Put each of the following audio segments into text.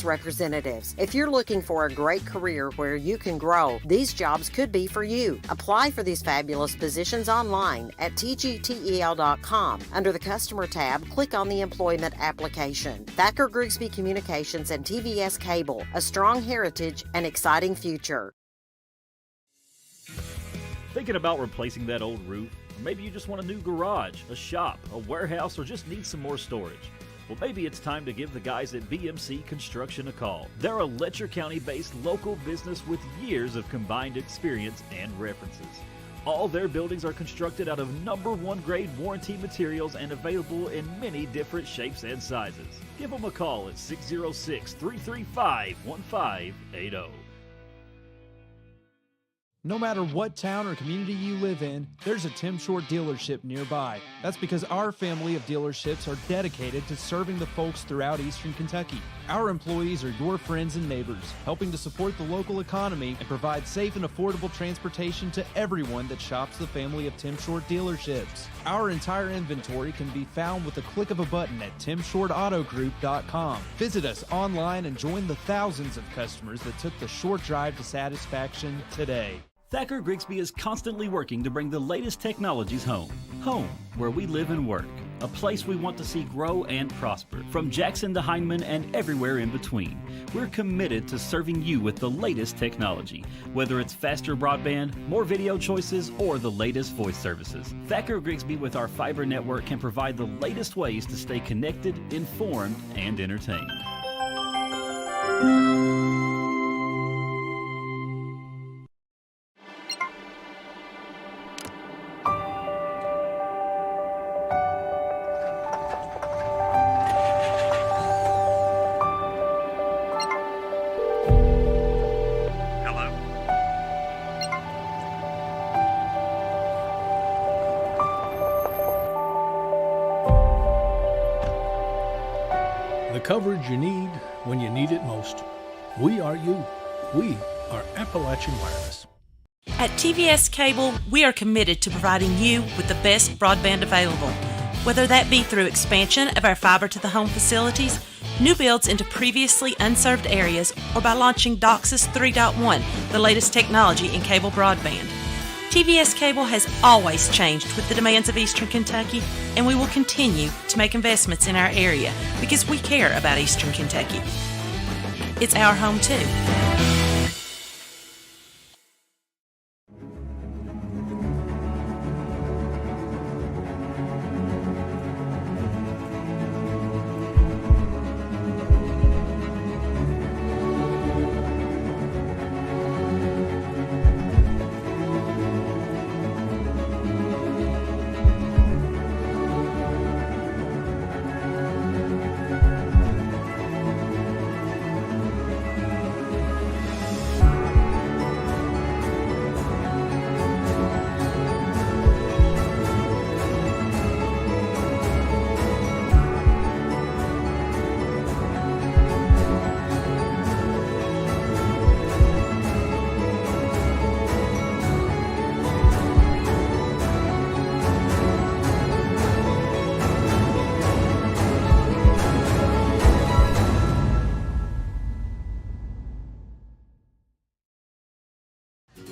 representatives. If you're looking for a great career where you can grow, these jobs could be for you. Apply for these fabulous positions online at tgtel.com. Under the Customer tab, click on the Employment application. Thacker Grigsby Communications and TVS Cable, a strong heritage and exciting future. Thinking about replacing that old roof? Maybe you just want a new garage, a shop, a warehouse, or just need some more storage. Well, maybe it's time to give the guys at BMC Construction a call. They're a Letcher County-based local business with years of combined experience and references. All their buildings are constructed out of #1 grade warranty materials and available in many different shapes and sizes. Give them a call at 606-335-1580. No matter what town or community you live in, there's a Tim Short dealership nearby. That's because our family of dealerships are dedicated to serving the folks throughout Eastern Kentucky. Our employees are your friends and neighbors, helping to support the local economy and provide safe and affordable transportation to everyone that shops the family of Tim Short dealerships. Our entire inventory can be found with the click of a button at timshortautogroup.com. Visit us online and join the thousands of customers that took the short drive to satisfaction today. Thacker Grigsby is constantly working to bring the latest technologies home. Home, where we live and work. A place we want to see grow and prosper. From Jackson to Hindman and everywhere in between. We're committed to serving you with the latest technology. Whether it's faster broadband, more video choices, or the latest voice services. Thacker Grigsby with our fiber network can provide the latest ways to stay connected, informed, and entertained. Coverage you need when you need it most. We are you. We are Appalachian Wireless. At TVS Cable, we are committed to providing you with the best broadband available. Whether that be through expansion of our fiber-to-the-home facilities, new builds into previously unserved areas, or by launching DOCSIS 3.1, the latest technology in cable broadband. TVS Cable has always changed with the demands of Eastern Kentucky, and we will continue to make investments in our area because we care about Eastern Kentucky. It's our home too.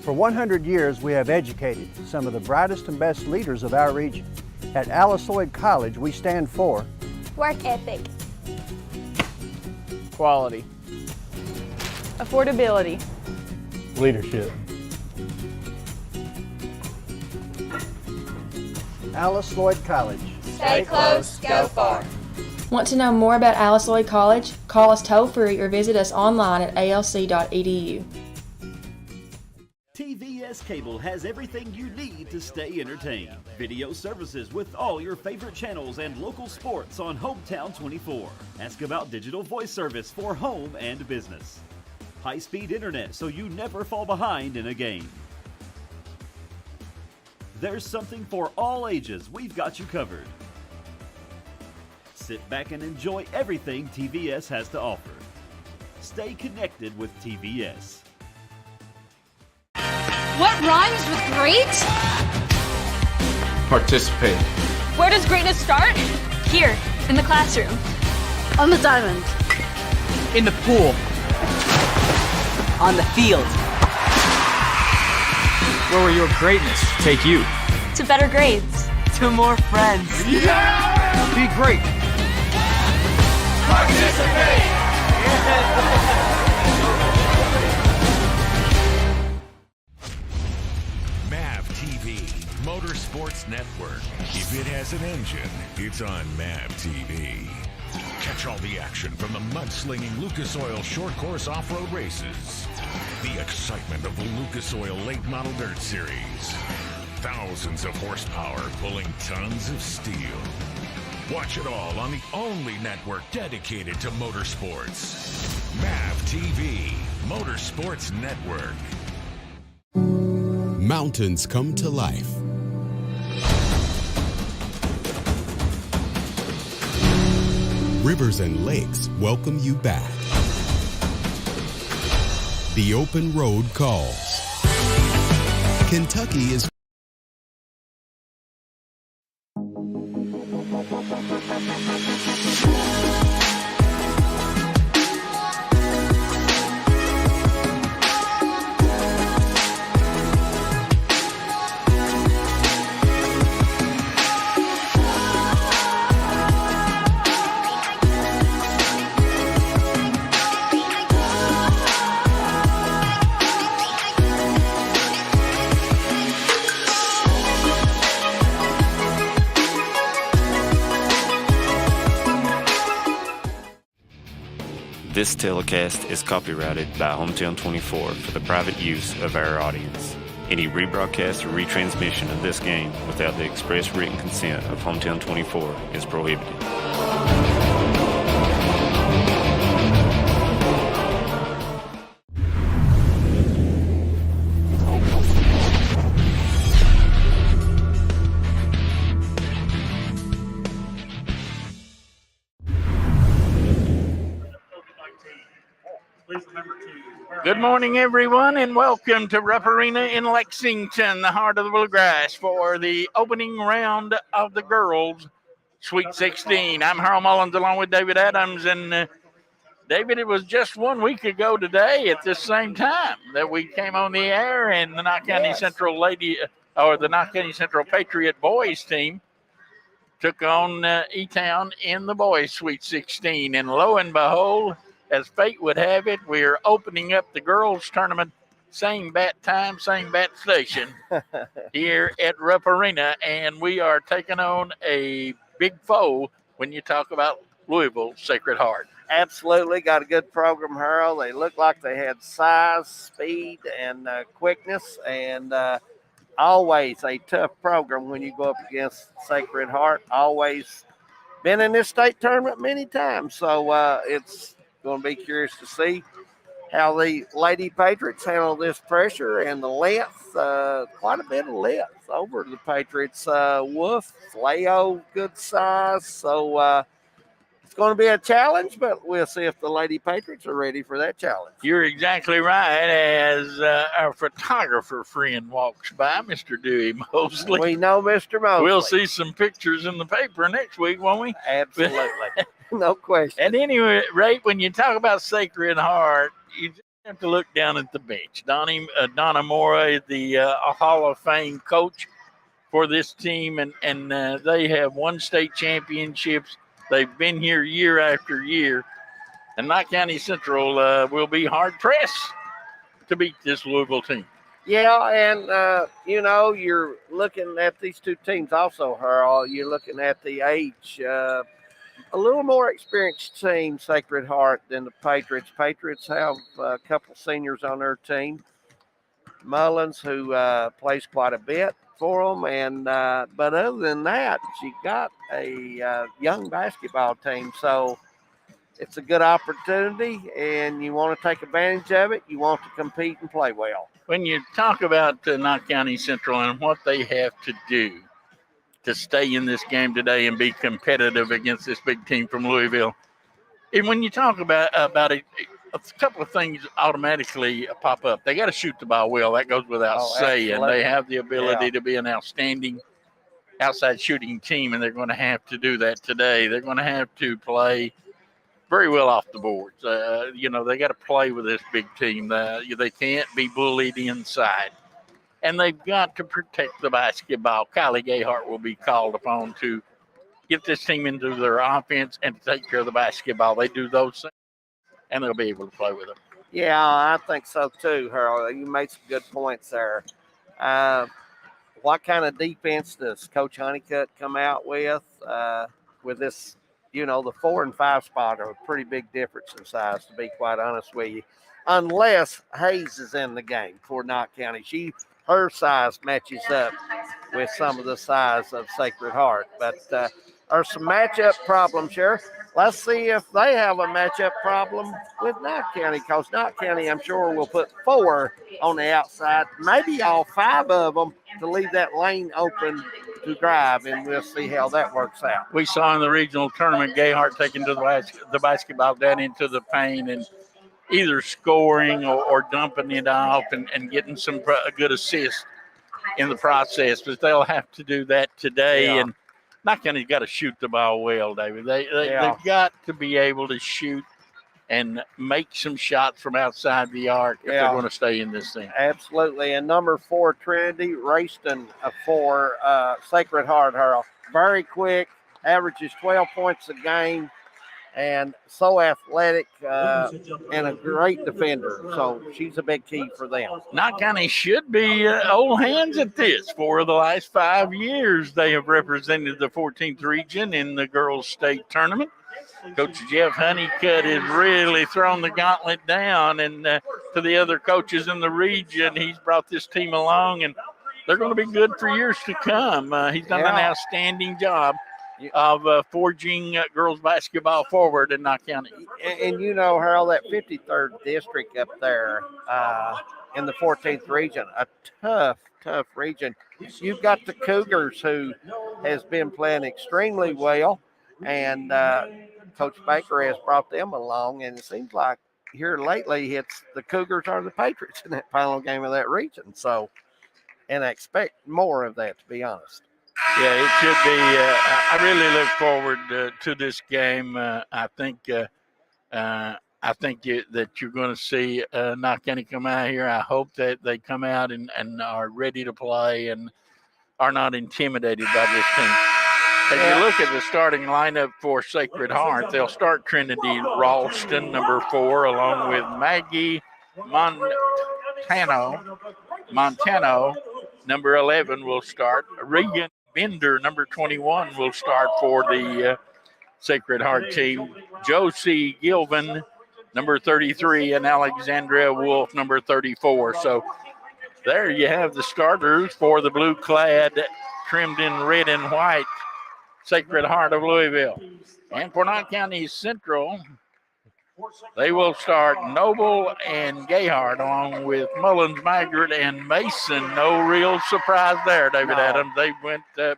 For 100 years, we have educated some of the brightest and best leaders of our region. At Alice Lloyd College, we stand for work ethic, quality, affordability, Leadership. Alice Lloyd College. Stay close, go far. Want to know more about Alice Lloyd College? Call us toll-free or visit us online at alc.edu. TVS Cable has everything you need to stay entertained. Video services with all your favorite channels and local sports on Hometown 24. Ask about digital voice service for home and business. High-speed internet so you never fall behind in a game. There's something for all ages. We've got you covered. Sit back and enjoy everything TVS has to offer. Stay connected with TVS. What rhymes with great? Participate. Where does greatness start? Here, in the classroom. On the diamond. In the pool. On the field. Where will your greatness take you? To better grades. To more friends. Yeah! Be great. Participate! MAV TV, Motorsports Network. If it has an engine, it's on MAV TV. Catch all the action from the mudslinging Lucas Oil short course off-road races. The excitement of the Lucas Oil Late Model Dirt Series. Thousands of horsepower pulling tons of steel. Watch it all on the only network dedicated to motorsports. MAV TV, Motorsports Network. Mountains come to life. Rivers and lakes welcome you back. The open road calls. Kentucky is This telecast is copyrighted by Hometown 24 for the private use of our audience. Any rebroadcast or retransmission of this game without the express written consent of Hometown 24 is prohibited. Good morning, everyone, and welcome to Rupp Arena in Lexington, the heart of the Bluegrass, for the opening round of the girls' Sweet 16. I'm Harold Mullins along with David Adams, and David, it was just 1 week ago today at this same time that we came on the air, and the Knott County Central the Knott County Central Patriot boys team took on E-Town in the boys' Sweet 16, and lo and behold, as fate would have it, we're opening up the girls' tournament, same bat time, same bat station here at Rupp Arena, and we are taking on a big foe when you talk about Louisville Sacred Heart. Absolutely. Got a good program, Harold. They looked like they had size, speed, and quickness, and always a tough program when you go up against Sacred Heart. Always been in this state tournament many times, so it's going to be curious to see how the Lady Patriots handle this pressure and the length, quite a bit of length over the Patriots. Wolf, Leo, good size. So it's going to be a challenge, but we'll see if the Lady Patriots are ready for that challenge. You're exactly right. As our photographer friend walks by, Mr. Dewey Mosley. We know Mr. Mosley. We'll see some pictures in the paper next week, won't we? Absolutely. No question. At any rate, when you talk about Sacred Heart, you just have to look down at the bench. Donna Mora, the Hall of Fame coach for this team, and they have won state championships. They've been here year after year. And Knott County Central will be hard-pressed to beat this Louisville team. Yeah, and, you're looking at these two teams also, Harold. You're looking at the age. A little more experienced team, Sacred Heart, than the Patriots. Patriots have a couple seniors on their team. Mullins, who plays quite a bit for them, and but other than that, you got a young basketball team. So it's a good opportunity, and you want to take advantage of it. You want to compete and play well. When you talk about Knott County Central and what they have to do to stay in this game today and be competitive against this big team from Louisville. And when you talk about it, a couple of things automatically pop up. They got to shoot the ball well. That goes without saying. Absolutely. They have the ability to be an outstanding outside shooting team, and they're going to have to do that today. They're going to have to play very well off the boards. They got to play with this big team. They can't be bullied inside. And they've got to protect the basketball. Kylie Gayhart will be called upon to get this team into their offense and to take care of the basketball. They do those things, and they'll be able to play with them. Yeah, I think so too, Harold. You made some good points there. What kind of defense does Coach Honeycutt come out with this? The 4 and 5 spot are a pretty big difference in size, to be quite honest with you. Unless Hayes is in the game for Knott County. Her size matches up with some of the size of Sacred Heart. But are some matchup problems here. Let's see if they have a matchup problem with Knott County, because Knott County, I'm sure, will put 4 on the outside, maybe all 5 of them, to leave that lane open to drive, and we'll see how that works out. We saw in the regional tournament Gayhart taking the basketball down into the paint and either scoring or dumping it off and getting some good assist in the process. But they'll have to do that today. Yeah. And Knott County's got to shoot the ball well, David. They've got to be able to shoot and make some shots from outside the arc if they're going to stay in this thing. Absolutely. And number 4, Trinity Rayston for Sacred Heart, Harold. Very quick, averages 12 points a game, and so athletic and a great defender. So she's a big key for them. Knott County should be old hands at this. For the last 5 years, they have represented the 14th region in the girls' state tournament. Coach Jeff Honeycutt has really thrown the gauntlet down, and to the other coaches in the region, he's brought this team along, and they're going to be good for years to come. He's done an outstanding job of forging girls basketball forward in Knott County. And Harold, that 53rd district up there in the 14th region, a tough region. You've got the Cougars, who has been playing extremely well, and Coach Baker has brought them along, and it seems like here lately it's the Cougars are the Patriots in that final game of that region. So, and I expect more of that, to be honest. Yeah, it should be. I really look forward to this game. I think that you're going to see Knott County come out here. I hope that they come out and are ready to play and are not intimidated by this team. As you look at the starting lineup for Sacred Heart, they'll start Trinity Ralston, number 4, along with Maggie Montano, number 11, will start. Regan Bender, number 21, will start for the Sacred Heart team. Josie Gilvin, number 33, and Alexandria Wolf, number 34. So there you have the starters for the blue-clad, trimmed in red and white Sacred Heart of Louisville. And for Knott County Central, they will start Noble and Gayhart along with Mullins, Maggart, and Mason. No real surprise there, David Adams. They went the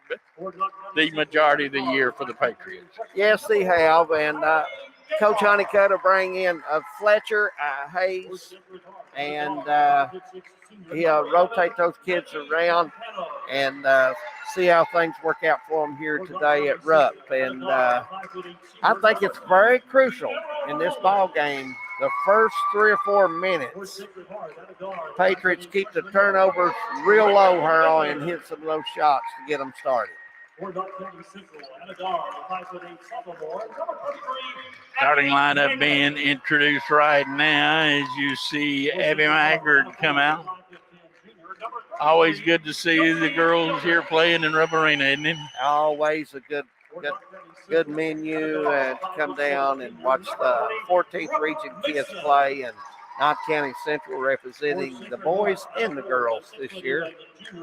majority of the year for the Patriots. Yes, they have. And Coach Honeycutt will bring in Fletcher, Hayes, and he'll rotate those kids around and see how things work out for them here today at Rupp. And I think it's very crucial in this ball game, the first 3 or 4 minutes, Patriots keep the turnovers real low, Harold, and hit some of those shots to get them started. Starting lineup being introduced right now as you see Abby Maggard come out. Always good to see the girls here playing in Rupp Arena, isn't it? Always a good menu to come down and watch the 14th region kids play, and Knott County Central representing the boys and the girls this year.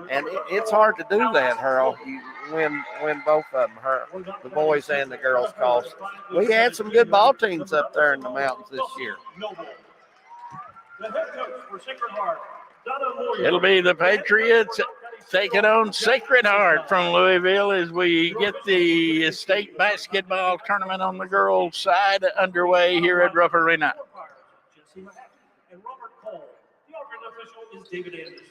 And it's hard to do that, Harold. You win both of them, the boys and the girls, because we had some good ball teams up there in the mountains this year. It'll be the Patriots taking on Sacred Heart from Louisville as we get the state basketball tournament on the girls' side underway here at Rupp Arena. And Robert Cole. The alternate official is David Anderson.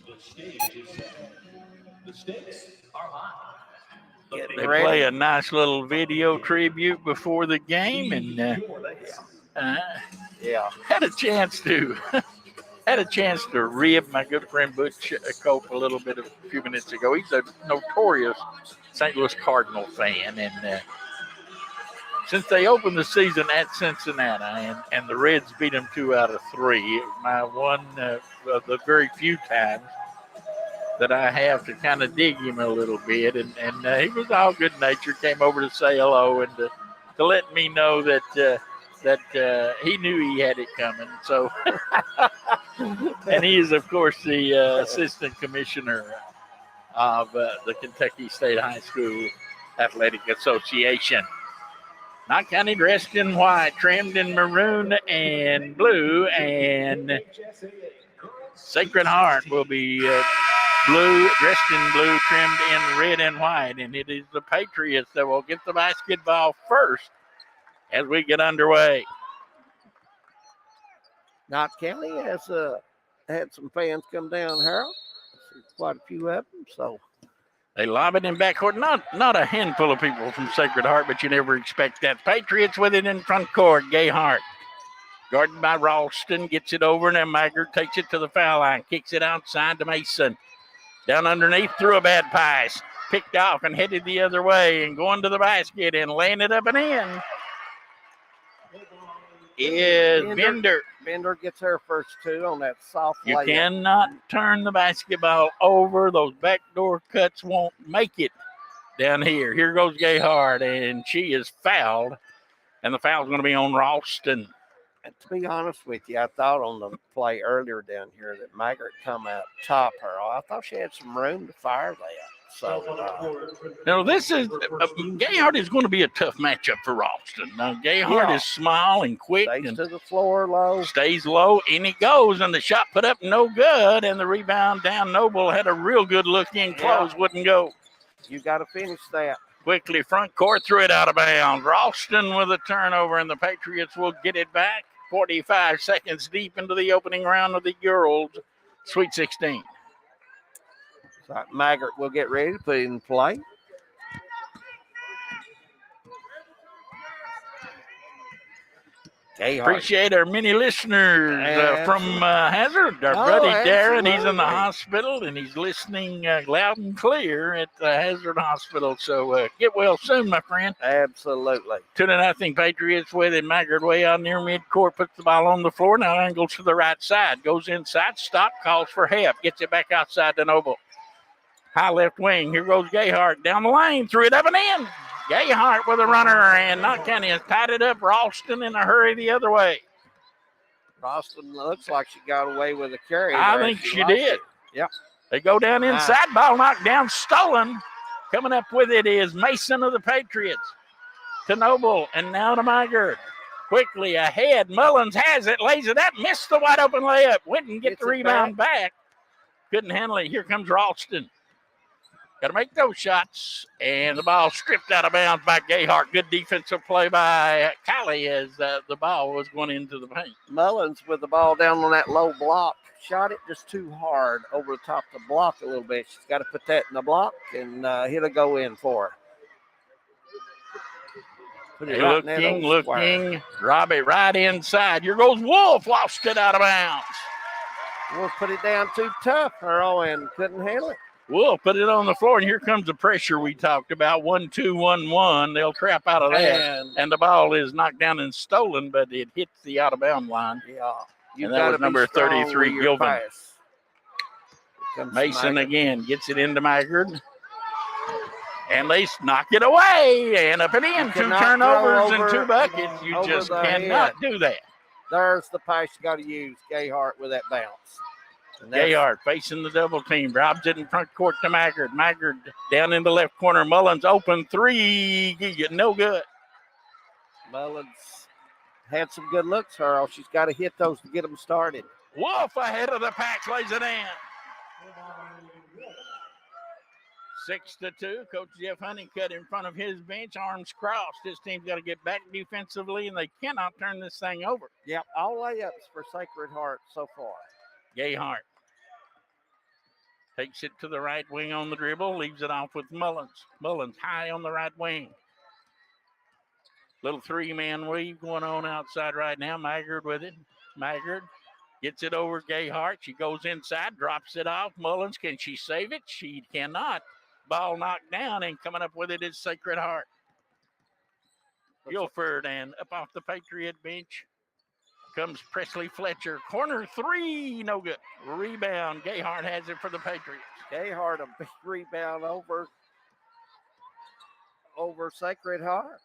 The stage is set. The stakes are high. They play a nice little video tribute before the game, and had a chance to rib my good friend Butch Cope a little bit a few minutes ago. He's a notorious St. Louis Cardinal fan, and since they opened the season at Cincinnati and the Reds beat them 2 out of 3, my one of the very few times that I have to kind of dig him a little bit, and he was all good natured, came over to say hello and to let me know that he knew he had it coming. So, and he is, of course, the assistant commissioner of the Kentucky State High School Athletic Association. Knott County dressed in white, trimmed in maroon and blue, and Sacred Heart will be blue, dressed in blue, trimmed in red and white. And it is the Patriots that will get the basketball first as we get underway. Knott County has had some fans come down, Harold. Quite a few of them, so. They lob it in backcourt. Not a handful of people from Sacred Heart, but you never expect that. Patriots with it in front court. Gayhart, guarded by Ralston, gets it over, and then Maggard takes it to the foul line, kicks it outside to Mason. Down underneath, threw a bad pass, picked off and headed the other way, and going to the basket and laying it up and in is Bender. Bender gets her first 2 on that soft layup. You cannot turn the basketball over. Those backdoor cuts won't make it down here. Here goes Gayhart, and she is fouled, and the foul's going to be on Ralston. And to be honest with you, I thought on the play earlier down here that Maggard come out top her. I thought she had some room to fire that. So, this is Gayhart is going to be a tough matchup for Ralston. Now, Gayhart is small and quick. Stays and to the floor low. Stays low, and he goes, and the shot put up no good, and the rebound down. Noble had a real good look in close, wouldn't go. You got to finish that. Quickly, front court, threw it out of bounds. Ralston with a turnover, and the Patriots will get it back. 45 seconds deep into the opening round of the girls' Sweet 16. So Maggard will get ready to put it in play. Appreciate our many listeners from Hazard. Our buddy Darren, he's in the hospital, and he's listening loud and clear at the Hazard Hospital. So get well soon, my friend. Absolutely. 2-0 Patriots with it. Maggard way out near midcourt, puts the ball on the floor, now angles to the right side, goes inside, stop, calls for help, gets it back outside to Noble. High left wing. Here goes Gayhart down the lane. Threw it up and in. Gayhart with a runner, and Knott County has tied it up. Ralston in a hurry the other way. Ralston looks like she got away with a carry. I think she did. Yep. They go down inside. Ball knocked down, stolen. Coming up with it is Mason of the Patriots. To Noble, and now to Maggard. Quickly ahead. Mullins has it, lays it up, missed the wide open layup. Went and get the rebound back. Couldn't handle it. Here comes Ralston. Got to make those shots, and the ball stripped out of bounds by Gayhart. Good defensive play by Callie as the ball was going into the paint. Mullins with the ball down on that low block. Shot it just too hard over the top of the block a little bit. She's got to put that in the block, and it'll go in for her. Looking. Robbie right inside. Here goes Wolf. Lost it out of bounds. Wolf put it down too tough, Earl, and couldn't handle it. Wolf put it on the floor, and here comes the pressure we talked about. 1-2-1-1. They'll trap out of that. And the ball is knocked down and stolen, but it hits the out-of-bound line. Yeah. And that was number 33, Gilvin. Mason again gets it into Maggard. And they knock it away. And up and in. 2 turnovers and 2 buckets. You just cannot do that. There's the pass you got to use. Gayhart with that bounce. Gayhart facing the double team. Robs it in front court to Maggard. Maggard down in the left corner. Mullins open 3. No good. Mullins had some good looks, Earl. She's got to hit those to get them started. Wolf ahead of the pack, lays it in. 6-2. Coach Jeff Honeycutt in front of his bench, arms crossed. His team's got to get back defensively, and they cannot turn this thing over. Yep, all layups for Sacred Heart so far. Gayhart. Takes it to the right wing on the dribble, leaves it off with Mullins. Mullins high on the right wing. Little three-man weave going on outside right now. Maggard with it. Maggard gets it over Gayhart. She goes inside, drops it off. Mullins, can she save it? She cannot. Ball knocked down, and coming up with it is Sacred Heart. Guilford, and up off the Patriot bench comes Presley Fletcher. Corner three, no good. Rebound. Gayhart has it for the Patriots. Gayhart, a big rebound over Sacred Heart.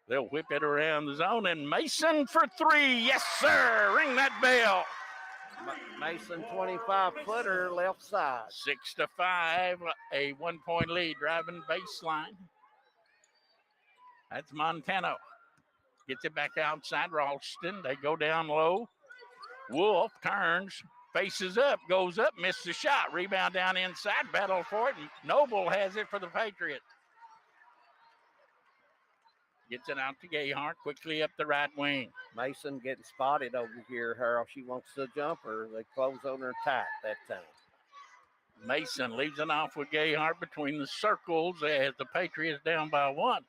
They'll whip it around the zone, and Mason for three. Yes, sir. Ring that bell. Mason 25-footer left side. 6-5, a 1-point lead, driving baseline. That's Montano. Gets it back outside. Ralston, they go down low. Wolf turns, faces up, goes up, missed the shot. Rebound down inside, battle for it. Noble has it for the Patriots. Gets it out to Gayhart, quickly up the right wing. Mason getting spotted over here, Harold. She wants the jumper. They close on her tight that time. Mason leaves it off with Gayhart between the circles as the Patriots down by one.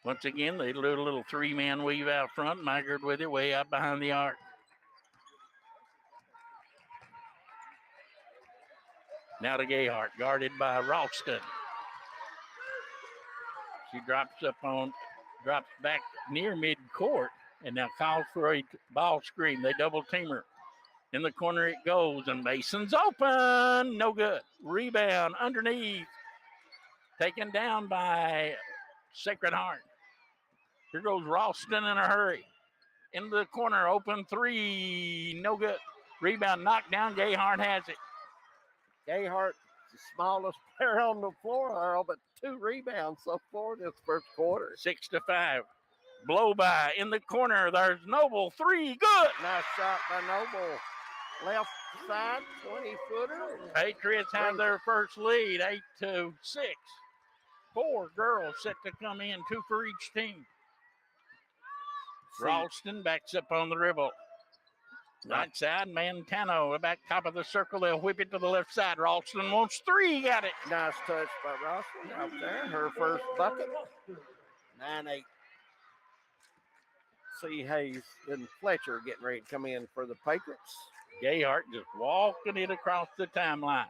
Once again, they do a little three-man weave out front. Maggard with it way out behind the arc. Now to Gayhart, guarded by Ralston. She drops back near midcourt, and now calls for a ball screen. They double team her. In the corner it goes, and Mason's open. No good. Rebound underneath. Taken down by Sacred Heart. Here goes Ralston in a hurry. Into the corner, open three. No good. Rebound knocked down. Gayhart has it. Gayhart, the smallest player on the floor, Harold, but 2 rebounds so far this first quarter. 6-5. Blow by in the corner. There's Noble. Three. Good. Nice shot by Noble. Left side, 20-footer. Patriots have their first lead, 8-6. 4 girls set to come in, 2 for each team. Ralston backs up on the dribble. Right side, Montano, back top of the circle. They'll whip it to the left side. Ralston wants 3. Got it. Nice touch by Ralston out there. Her first bucket. 9-8. See Hayes and Fletcher getting ready to come in for the Patriots. Gayhart just walking it across the timeline.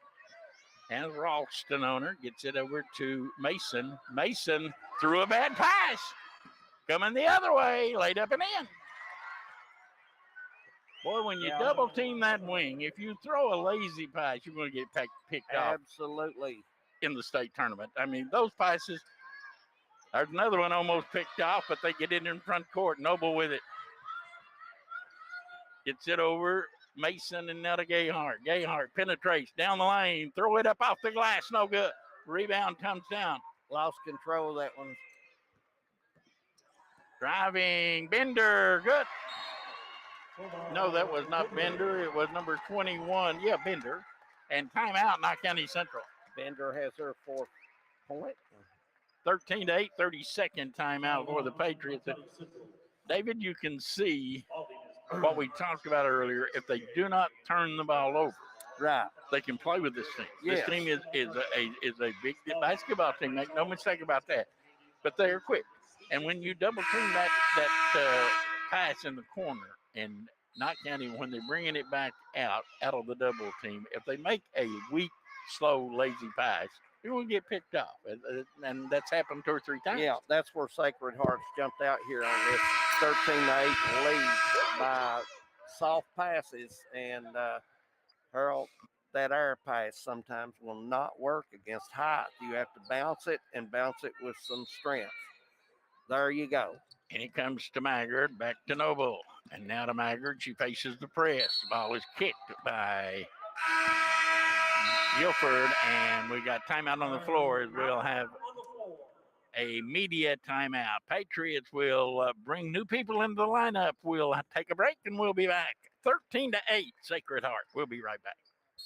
And Ralston on her gets it over to Mason. Mason threw a bad pass. Coming the other way, laid up and in. Boy, when you double team that wing, if you throw a lazy pass, you're going to get picked off. Absolutely. In the state tournament. I mean, those passes, there's another one almost picked off, but they get it in front court. Noble with it. Gets it over Mason and now to Gayhart. Gayhart penetrates down the lane. Throw it up off the glass. No good. Rebound comes down. Lost control of that one. Driving. Bender. Good. No, that was not Bender. It was number 21. Yeah, Bender. And timeout, Knott County Central. Bender has her 4th point. 13-8, 32nd timeout for the Patriots. David, you can see what we talked about earlier. If they do not turn the ball over, right, they can play with this team. Yes. This team is a big basketball team. Make no mistake about that. But they are quick. And when you double team that pass in the corner, and Knott County, when they're bringing it back out of the double team, if they make a weak, slow, lazy pass, you're going to get picked off. And that's happened 2 or 3 times. Yeah, that's where Sacred Hearts jumped out here on this 13-8 lead by soft passes. And Harold, that air pass sometimes will not work against height. You have to bounce it and bounce it with some strength. There you go. And it comes to Maggard, back to Noble. And now to Maggard, she faces the press. The ball is kicked by Guilford, and we got timeout on the floor as we'll have a media timeout. Patriots will bring new people into the lineup. We'll take a break, and we'll be back. 13-8, Sacred Heart. We'll be right back.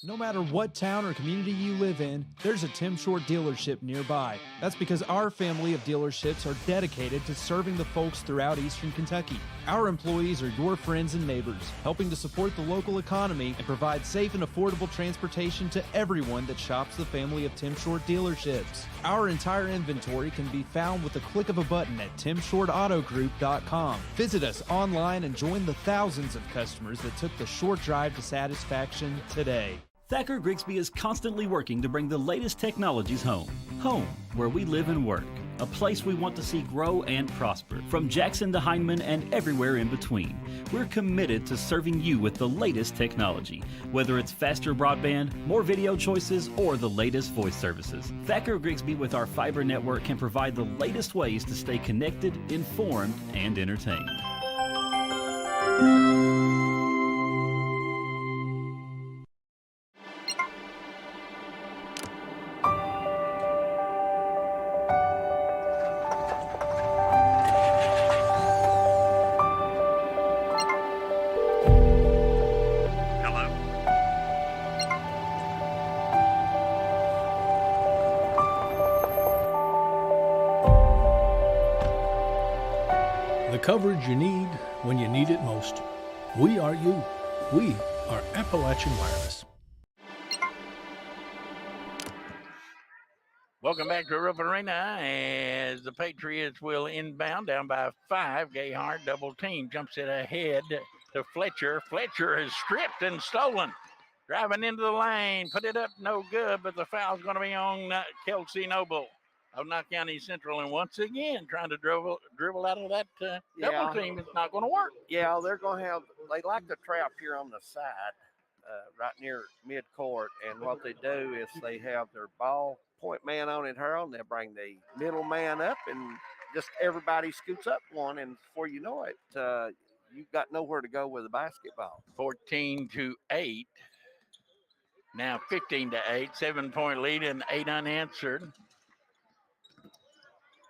No matter what town or community you live in, there's a Tim Short dealership nearby. That's because our family of dealerships are dedicated to serving the folks throughout Eastern Kentucky. Our employees are your friends and neighbors, helping to support the local economy and provide safe and affordable transportation to everyone that shops the family of Tim Short dealerships. Our entire inventory can be found with the click of a button at timshortautogroup.com. Visit us online and join the thousands of customers that took the short drive to satisfaction today. Thacker Grigsby is constantly working to bring the latest technologies home. Home, where we live and work. A place we want to see grow and prosper. From Jackson to Hindman and everywhere in between. We're committed to serving you with the latest technology. Whether it's faster broadband, more video choices, or the latest voice services. Thacker Grigsby with our fiber network can provide the latest ways to stay connected, informed, and entertained. Coverage you need when you need it most. We are you. We are Appalachian Wireless. Welcome back to Rupp Arena as the Patriots will inbound down by 5. Gayhart double team jumps it ahead to Fletcher. Fletcher is stripped and stolen. Driving into the lane, put it up, no good, but the foul's going to be on Kelsey Noble of Knott County Central, and once again trying to dribble out of that double team. It's not going to work. Yeah, they're going to have, they like the trap here on the side, right near midcourt, and what they do is they have their ball point man on it, Harold, and they'll bring the middle man up, and just everybody scoots up one, and before you know it, you've got nowhere to go with the basketball. 14-8. Now 15-8, 7-point lead and 8 unanswered.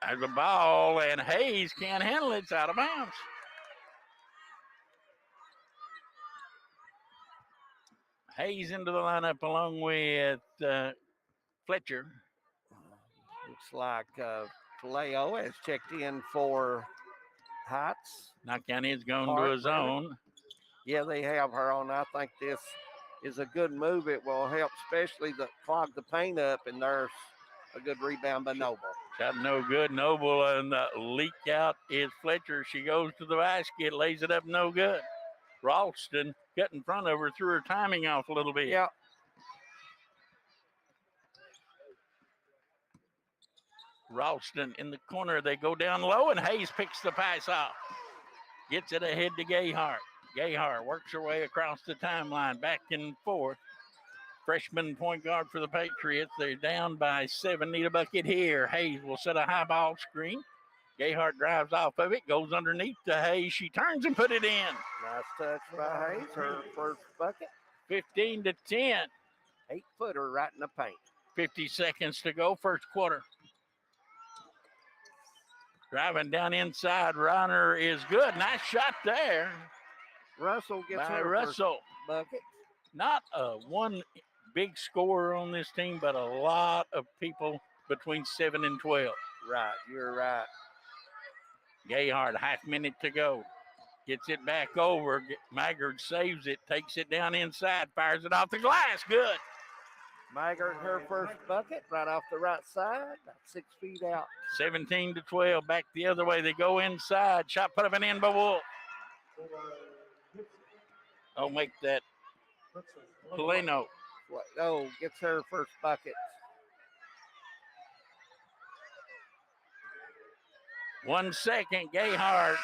There's a ball, and Hayes can't handle it. It's out of bounds. Hayes into the lineup along with Fletcher. Looks like Kaleo has checked in for Heights. Knott County has gone to his own. Yeah, they have her on. I think this is a good move. It will help, especially clog the paint up, and there's a good rebound by Noble. Shot no good. Noble, and the leak out is Fletcher. She goes to the basket, lays it up, no good. Ralston got in front of her, threw her timing off a little bit. Yeah. Ralston in the corner. They go down low, and Hayes picks the pass off. Gets it ahead to Gayhart. Gayhart works her way across the timeline, back and forth. Freshman point guard for the Patriots. They're down by 7. Need a bucket here. Hayes will set a high ball screen. Gayhart drives off of it, goes underneath to Hayes. She turns and put it in. Nice touch by Hayes. Her first bucket. 15-10. 8-footer right in the paint. 50 seconds to go, first quarter. Driving down inside. Runner is good. Nice shot there. Russell gets by her Russell. First bucket. Not one big scorer on this team, but a lot of people between 7 and 12. Right, you're right. Gayhart, half minute to go. Gets it back over. Maggard saves it, takes it down inside, fires it off the glass. Good. Maggard, her first bucket, right off the right side, about 6 feet out. 17-12, back the other way. They go inside. Shot put up and in by Wolf. Oh, make that Polino. Oh, gets her first bucket. 1 second. Gayhart,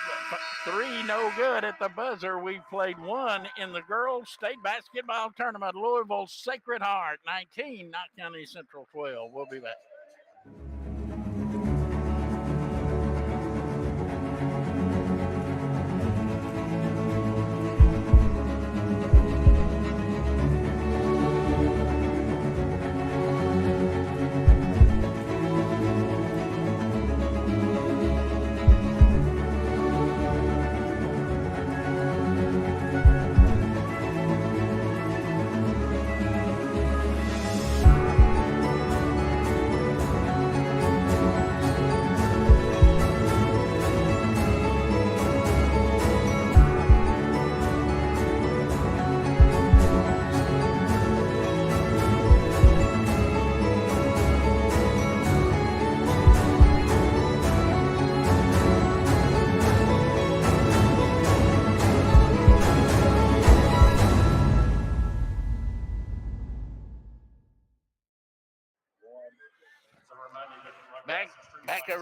3, no good at the buzzer. We played 1 in the girls' state basketball tournament. Louisville Sacred Heart, 19. Knott County Central, 12. We'll be back.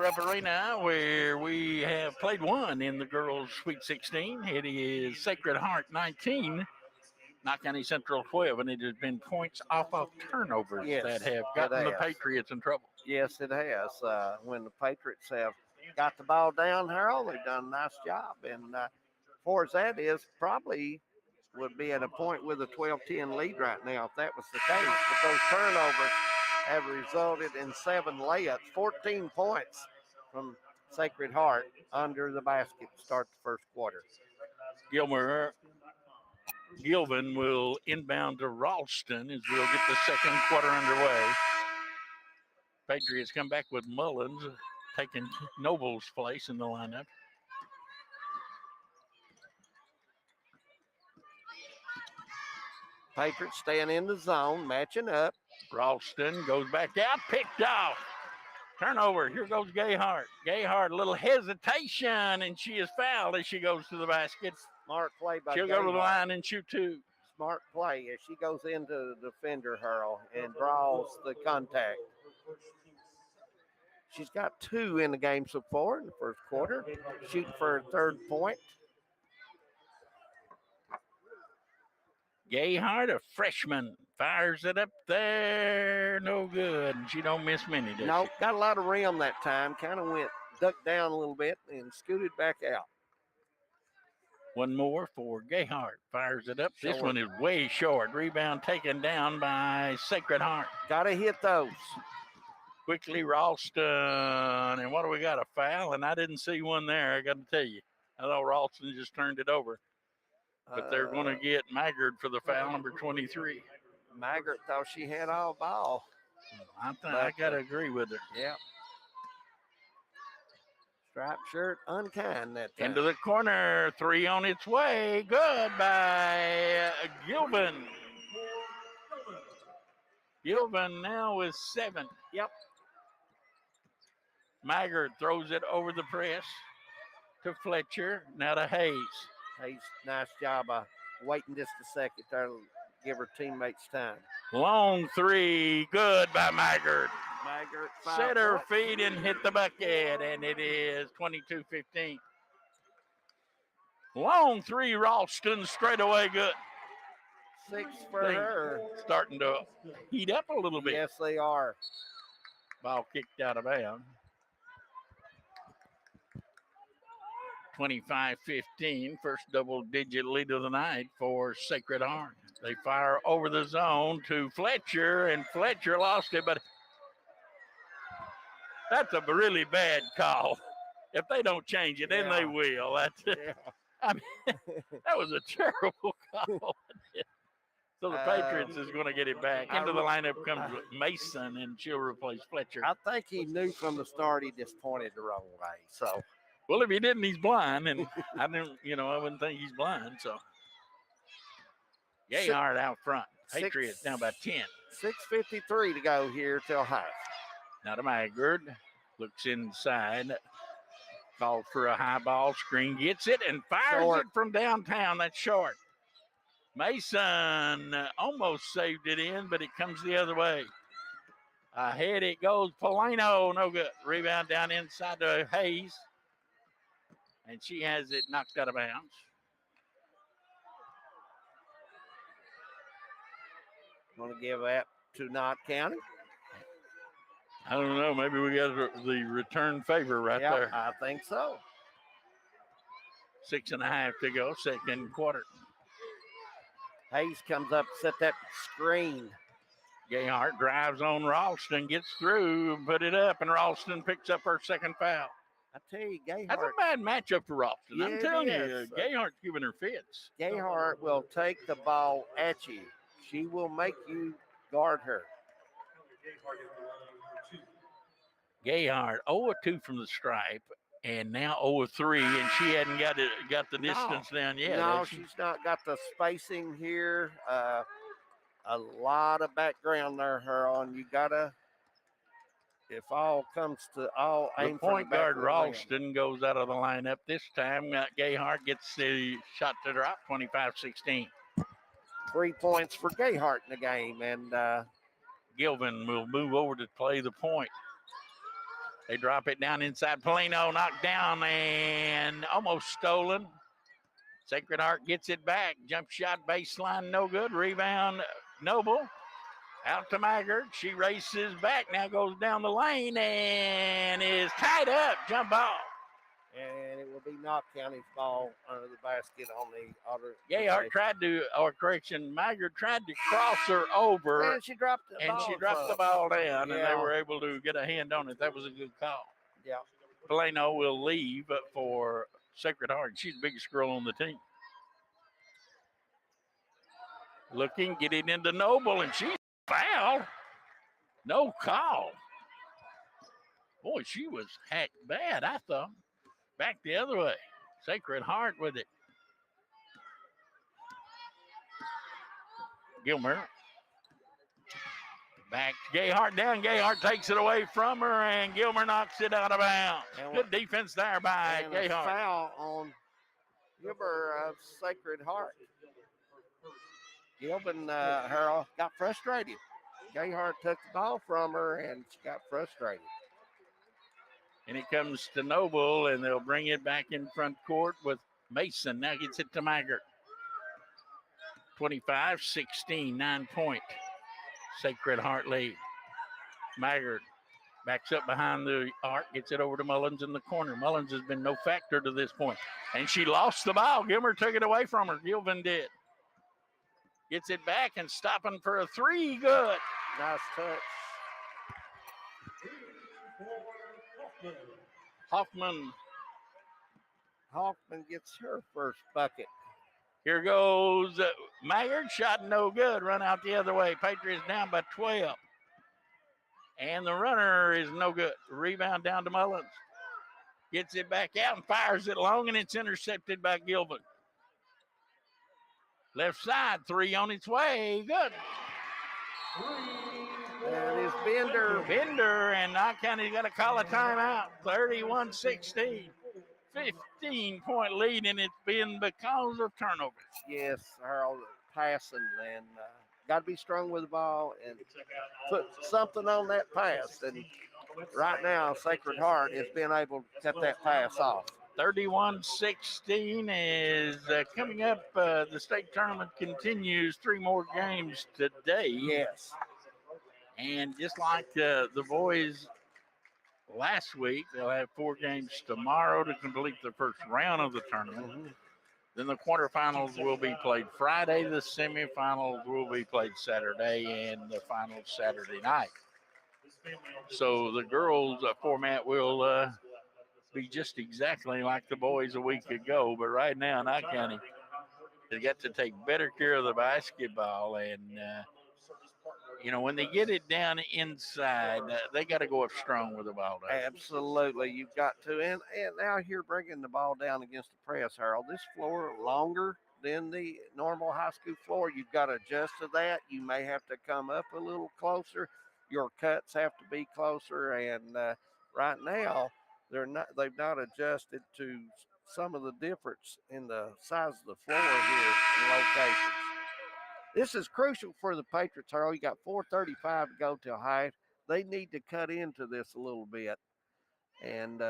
Rupp Arena, where we have played one in the girls' Sweet 16. It is Sacred Heart 19, Knott County Central 12, and it has been points off of turnovers that have gotten the Patriots in trouble. Yes, it has. When the Patriots have got the ball down, Harold, they've done a nice job. And as far as that is, probably would be at a point with a 12-10 lead right now if that was the case. But those turnovers have resulted in 7 layups, 14 points from Sacred Heart under the basket to start the first quarter. Gilvin will inbound to Ralston as we'll get the second quarter underway. Patriots come back with Mullins taking Noble's place in the lineup. Patriots staying in the zone, matching up. Ralston goes back out, picked off. Turnover. Here goes Gayhart. Gayhart, a little hesitation, and she is fouled as she goes to the basket. Smart play by She'll go to the line and shoot 2. Smart play as she goes into the defender, Harold, and draws the contact. She's got 2 in the game so far in the first quarter. Shooting for a third point. Gayhart, a freshman, fires it up there. No good. And she don't miss many, does Nope, she? got a lot of rim that time. Kind of went, ducked down a little bit and scooted back out. One more for Gayhart. Fires it up. This one is way short. Rebound taken down by Sacred Heart. Got to hit those. Quickly, Ralston. And what do we got? A foul? And I didn't see one there, I got to tell you. I thought Ralston just turned it over. But they're going to get Maggard for the foul, number 23. Maggard thought she had all ball. I got to agree with her. Yeah. Striped shirt, unkind that time. Into the corner, 3 on its way. Good by Gilvin. Gilvin now with 7. Yep. Maggard throws it over the press to Fletcher. Now to Hayes. Hayes, nice job of waiting just a second there to give her teammates time. Long 3, good by Maggard. Maggard set her feet and hit the bucket, and it is 22-15. Long 3, Ralston straight away good. 6 for her. Starting to heat up a little bit. Yes, they are. Ball kicked out of bounds. 25-15, first double-digit lead of the night for Sacred Heart. They fire over the zone to Fletcher, and Fletcher lost it, but that's a really bad call. If they don't change it, then they will. That's I mean, that was a terrible call. So the Patriots is going to get it back. Into the lineup comes Mason, and she'll replace Fletcher. I think he knew from the start he just pointed the wrong way. So, well, if he didn't, he's blind, and I wouldn't think he's blind. So, Gayhart out front. Patriots down by 10. 6:53 to go here till half. Now to Maggard. Looks inside. Calls for a high ball. Screen gets it and fires it from downtown. That's short. Mason almost saved it in, but it comes the other way. Ahead it goes. Polino, no good. Rebound down inside to Hayes. And she has it knocked out of bounds. Want to give that to Knott County? I don't know. Maybe we got the return favor right there. I think so. 6.5 to go, second quarter. Hayes comes up, set that screen. Gayhart drives on Ralston, gets through, put it up, and Ralston picks up her second foul. I tell you, Gayhart. That's a bad matchup for Ralston. Yeah, I'm telling you, Gayhart's giving her fits. Gayhart will take the ball at you. She will make you guard her. Gayhart 0-2 from the stripe, and now 0-3, and she hadn't got the distance down yet. No, she's not got the spacing here. A lot of background there, Harold. You gotta, if all comes to all, the point guard Ralston goes out of the lineup this time. Gayhart gets the shot to drop, 25-16. 3 points for Gayhart in the game, and Gilvin will move over to play the point. They drop it down inside. Polino knocked down and almost stolen. Sacred Heart gets it back. Jump shot baseline, no good. Rebound, Noble. Out to Maggard. She races back, now goes down the lane and is tied up. Jump ball. And it will be Knott County's ball under the basket on the other. Gayhart tried to, or correction, Maggard tried to cross her over. And she dropped the ball. She dropped the ball down, Yeah. and they were able to get a hand on it. That was a good call. Yeah. Plano will leave for Sacred Heart. She's the biggest girl on the team. Looking, getting into Noble, and she's fouled. No call. Boy, she was hacked bad, I thought. Back the other way. Sacred Heart with it. Gilmer. Back. Gayhart down. Gayhart takes it away from her, and Gilmer knocks it out of bounds. Good defense there by Gayhart. Foul on Gilmer of Sacred Heart. Gilman Harold got frustrated. Gayhart took the ball from her, and she got frustrated. And it comes to Noble, and they'll bring it back in front court with Mason. Now gets it to Maggart. 25-16, 9-point. Sacred Heart lead. Maggart backs up behind the arc, gets it over to Mullins in the corner. Mullins has been no factor to this point. And she lost the ball. Gilmer took it away from her. Gilvin did. Gets it back and stopping for a three. Good. Nice touch. Hoffman gets her first bucket. Here goes Maggard. Shot no good. Run out the other way. Patriots down by 12. And the runner is no good. Rebound down to Mullins. Gets it back out and fires it long, and it's intercepted by Gilvin. Left side, three on its way. Good. That is Bender. Bender, and Knott County's got to call a timeout. 31-16. 15-point lead, and it's been because of turnovers. Yes, Harold passing, and got to be strong with the ball and put something on that pass. And right now, Sacred Heart has been able to cut that pass off. 31-16 is coming up. The state tournament continues. 3 more games today. Yes. And just like the boys last week, they'll have 4 games tomorrow to complete the first round of the tournament. Mm-hmm. Then the quarterfinals will be played Friday. The semifinals will be played Saturday, and the finals Saturday night. So the girls' format will be just exactly like the boys a week ago. But right now, Knott County has got to take better care of the basketball. And, when they get it down inside, they got to go up strong with the ball. Absolutely. You've got to. And now here bringing the ball down against the press, Harold. This floor longer than the normal high school floor. You've got to adjust to that. You may have to come up a little closer. Your cuts have to be closer. And right now, they've not adjusted to some of the difference in the size of the floor here in locations. This is crucial for the Patriots, Harold. You got 4:35 to go till half. They need to cut into this a little bit and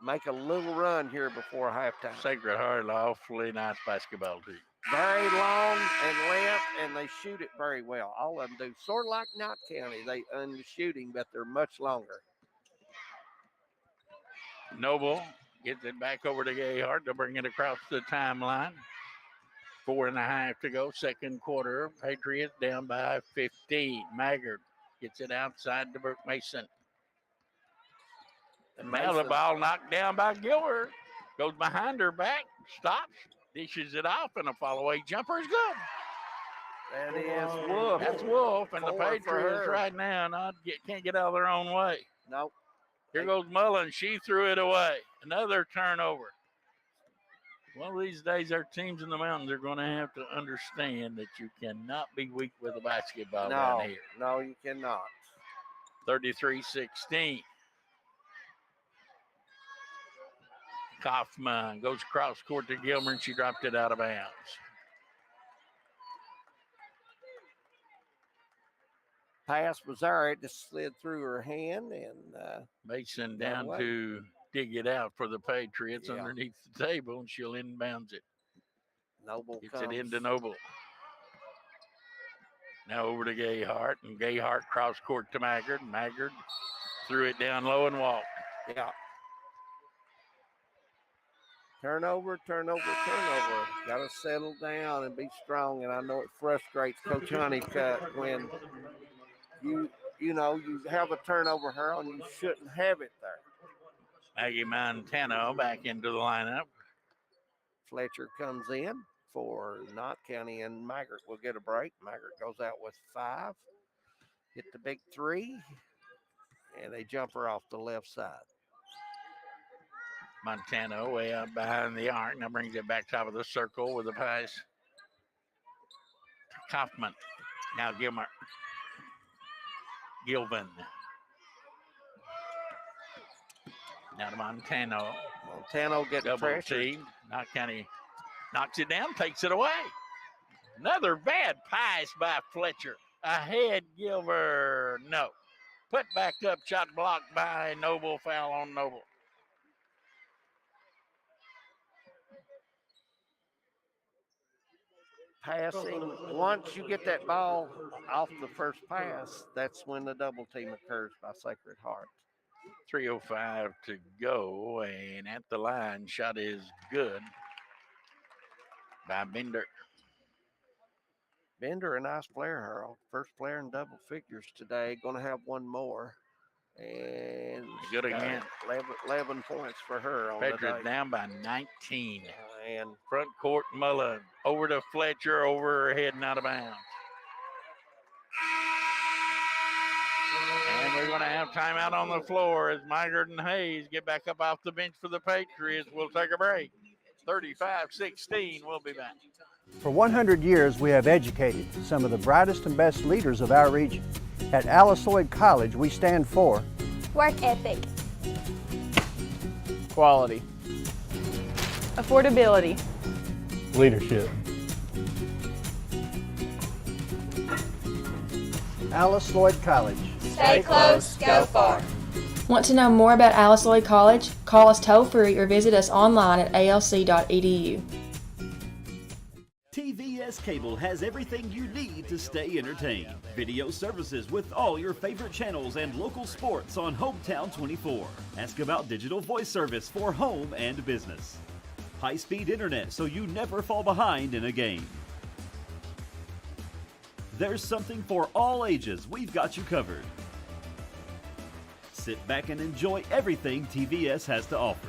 make a little run here before halftime. Sacred Heart, awfully nice basketball team. Very long and length, and they shoot it very well. All of them do. Sort of like Knott County. They the shooting, but they're much longer. Noble gets it back over to Gayhart to bring it across the timeline. 4.5 to go, second quarter. Patriots down by 15. Maggard gets it outside to Brooke Mason. And now the ball knocked down by Gilbert. Goes behind her back, stops, dishes it off, and a follow-away jumper is good. That is Wolf. That's Wolf, and the Patriots right now can't get out of their own way. Nope. Here goes Mullen. She threw it away. Another turnover. One of these days, our teams in the mountains are going to have to understand that you cannot be weak with a basketball down here. No, you cannot. 33-16. Kaufman goes across court to Gilmer, and she dropped it out of bounds. pass was there. It just slid through her hand, and Mason down to dig it out for the Patriots underneath the table, and she'll inbounds it. Noble gets comes. it into Noble. Now over to Gayhart, and Gayhart cross court to Maggard. Maggard threw it down low and walked. Yeah. Turnover. Got to settle down and be strong. And I know it frustrates Coach Honeycutt when you have a turnover, Harold, and you shouldn't have it there. Maggie Montano back into the lineup. Fletcher comes in for Knott County, and Maggart will get a break. Maggart goes out with 5. Hit the big 3, and they jump her off the left side. Montano way out behind the arc. Now brings it back top of the circle with a pass. Kaufman. Now Gilvin. Now to Montano. Montano gets double team. Knott County knocks it down, takes it away. Another bad pass by Fletcher. Ahead, Gilver. No. Put back up, shot blocked by Noble. Foul on Noble. Passing, once you get that ball off the first pass, that's when the double team occurs by Sacred Heart. 3:05 to go, and at the line, shot is good by Bender. Bender, a nice player, Harold. First player in double figures today. Going to have one more. And good again. 11 points for her on Patriots the day. Down by 19. And front court, Mullen. Over to Fletcher, over her head and out of bounds. And we're going to have timeout on the floor as Maggard and Hayes get back up off the bench for the Patriots. We'll take a break. 35-16. We'll be back. For 100 years, we have educated some of the brightest and best leaders of our region. At Alice Lloyd College, we stand for work ethic, quality, affordability, leadership. Alice Lloyd College. Stay close, go far. Want to know more about Alice Lloyd College? Call us toll-free or visit us online at alc.edu. TVS Cable has everything you need to stay entertained. Video services with all your favorite channels and local sports on Hometown 24. Ask about digital voice service for home and business. High-speed internet so you never fall behind in a game. There's something for all ages. We've got you covered. Sit back and enjoy everything TVS has to offer.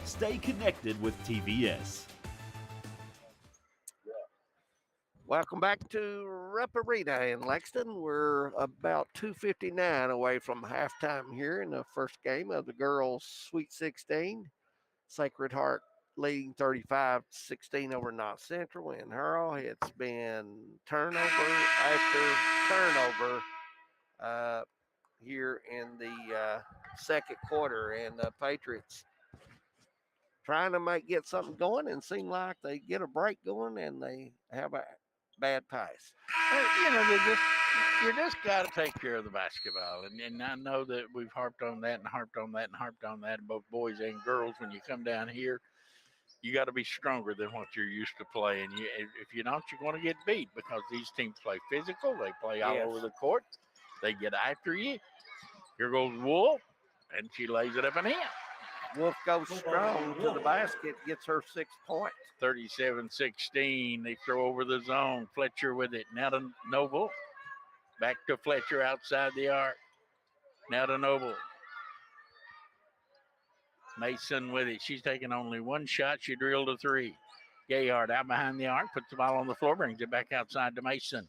Stay connected with TVS. welcome back to Rupp Arena in Lexington. We're about 2:59 away from halftime here in the first game of the girls' Sweet 16. Sacred Heart leading 35-16 over Knott Central. And Harold, it's been turnover after turnover here in the second quarter, and the Patriots trying to get something going, and seem like they get a break going and they have a bad pass. You just got to take care of the basketball, and I know that we've harped on that, both boys and girls. When you come down here, you got to be stronger than what you're used to playing. If you don't, you're going to get beat, because these teams play physical. They play all over the court. They get after you. Here goes Wolf, and she lays it up and in. Wolf goes strong to the basket, gets her 6 points. 37-16. They throw over the zone. Fletcher with it. Now to Noble. Back to Fletcher outside the arc. Now to Noble. Mason with it. She's taking only one shot. She drilled a three. Gayhart out behind the arc. Puts the ball on the floor. Brings it back outside to Mason.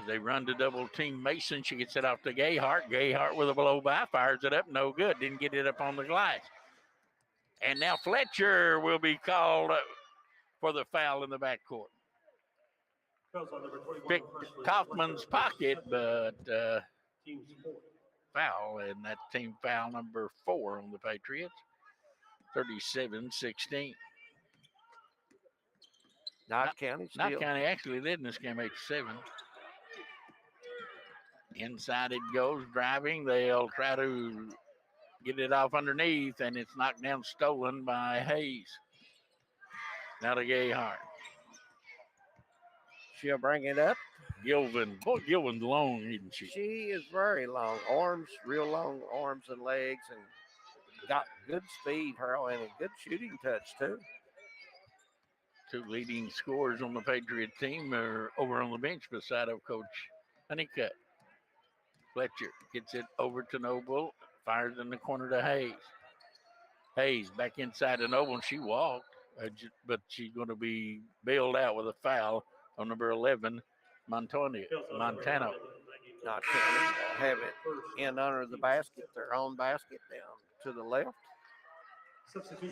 They run to double team Mason. She gets it off to Gayhart. Gayhart with a blow by. Fires it up. No good. Didn't get it up on the glass. And now Fletcher will be called for the foul in the backcourt. Picked Kaufman's pocket, but foul, and that's team foul number 4 on the Patriots. 37-16. Knott County still. Knott County actually led in this game 8-7. Inside it goes, driving. They'll try to get it off underneath, and it's knocked down, stolen by Hayes. Now to Gayhart. She'll bring it up. Gilvin. Boy, Gilvin's long, isn't she? She is very long. Arms, real long arms and legs, and got good speed, Harold, and a good shooting touch, too. Two leading scorers on the Patriot team are over on the bench beside of Coach Honeycutt. Fletcher gets it over to Noble, fires in the corner to Hayes. Hayes back inside to Noble, and she walked, but she's going to be bailed out with a foul on number 11, Montano. Knott County have it in under the basket, their own basket down to the left.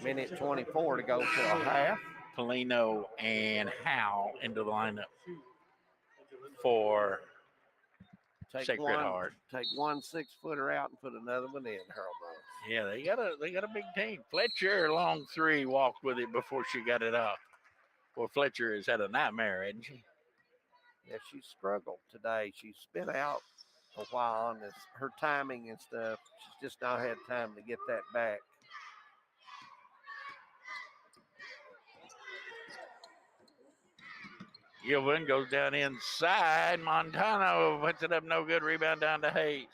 Minute 24 to go to a half. Polino and Howe into the lineup for Sacred Heart. Take one 6-footer out and put another one in, Harold Bones. Yeah, they got a big team. Fletcher, long three, walked with it before she got it off. Well, Fletcher has had a nightmare, hasn't she? Yeah, she struggled today. She's been out a while, and it's her timing and stuff. She's just not had time to get that back. Gilvin goes down inside. Montano puts it up, no good. Rebound down to Hayes.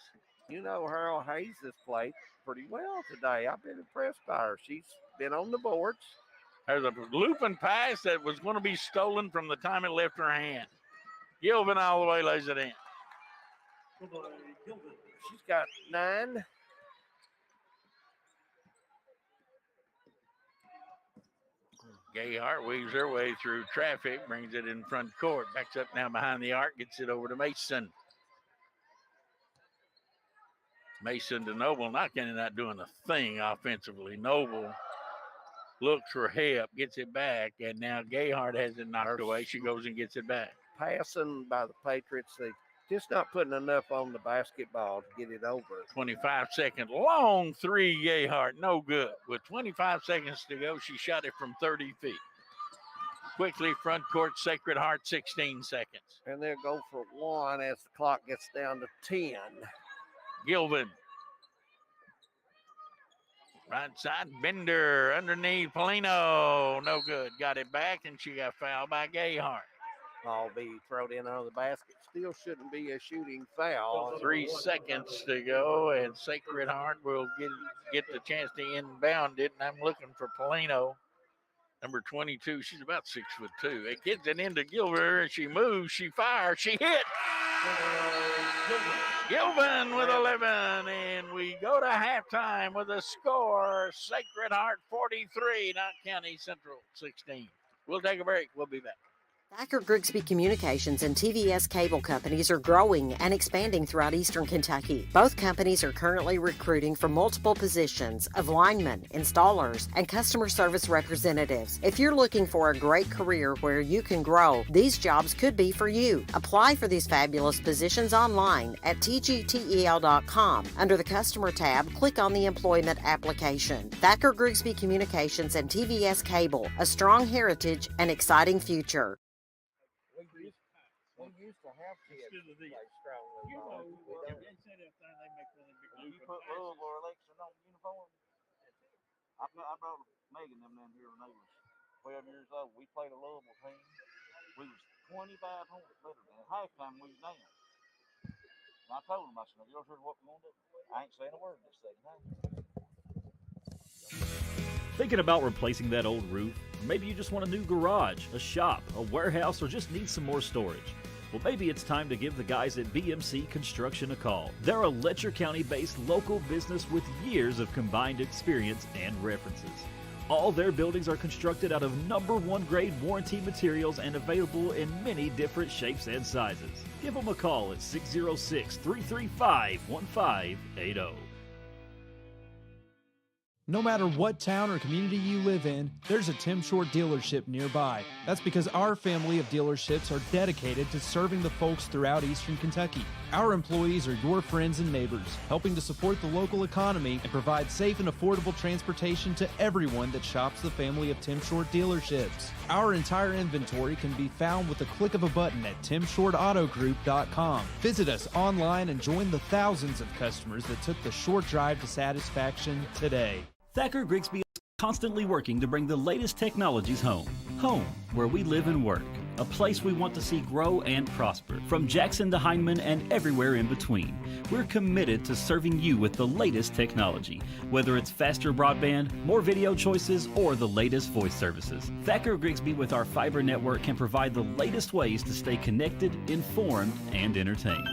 You know, Harold, Hayes has played pretty well today. I've been impressed by her. She's been on the boards. There's a looping pass that was going to be stolen from the time it left her hand. Gilvin all the way lays it in. She's got 9. Gayhart weaves her way through traffic, brings it in front court, backs up now behind the arc, gets it over to Mason. Mason to Noble. Knott County not doing a thing offensively. Noble looks for help, gets it back, and now Gayhart has it knocked away. She goes and gets it back. Passing by the Patriots. They just not putting enough on the basketball to get it over. 25-second long three, Gayhart, no good. With 25 seconds to go, she shot it from 30 feet. Quickly, front court, Sacred Heart, 16 seconds. And they'll go for one as the clock gets down to 10. Gilvin. Right side, Bender, underneath, Polino, no good. Got it back, and she got fouled by Gayhart. Ball be thrown in under the basket. Still shouldn't be a shooting foul. 3 seconds to go, and Sacred Heart will get the chance to inbound it. And I'm looking for Polino, number 22. She's about 6'2". It gets it into Gilbert. She moves. She fires. She hit. Gilvin with 11, and we go to halftime with a score: Sacred Heart 43, Knott County Central 16. We'll take a break. We'll be back. Thacker Grigsby Communications and TVS Cable Companies are growing and expanding throughout eastern Kentucky. Both companies are currently recruiting for multiple positions of linemen, installers, and customer service representatives. If you're looking for a great career where you can grow, these jobs could be for you. Apply for these fabulous positions online at tgtel.com. Under the Customer tab, click on the Employment application. Thacker Grigsby Communications and TVS Cable, a strong heritage and exciting future. We used to have kids play strong. You put love or election on the uniform. I brought Megan them down here when they was 12 years old. We played a Louisville team. We was 25 points better than at halftime we was down. And I told them, I said, "Y'all heard what we want to do? I ain't saying a word this second half." Thinking about replacing that old roof? Maybe you just want a new garage, a shop, a warehouse, or just need some more storage. Well, maybe it's time to give the guys at BMC Construction a call. They're a Letcher County-based local business with years of combined experience and references. All their buildings are constructed out of #1 grade warranty materials and available in many different shapes and sizes. Give them a call at 606-335-1580. No matter what town or community you live in, there's a Tim Short dealership nearby. That's because our family of dealerships are dedicated to serving the folks throughout Eastern Kentucky. Our employees are your friends and neighbors, helping to support the local economy and provide safe and affordable transportation to everyone that shops the family of Tim Short dealerships. Our entire inventory can be found with the click of a button at timshortautogroup.com. Visit us online and join the thousands of customers that took the short drive to satisfaction today. Thacker Grigsby is constantly working to bring the latest technologies home. Home, where we live and work. A place we want to see grow and prosper. From Jackson to Hindman and everywhere in between. We're committed to serving you with the latest technology. Whether it's faster broadband, more video choices, or the latest voice services. Thacker Grigsby with our fiber network can provide the latest ways to stay connected, informed, and entertained.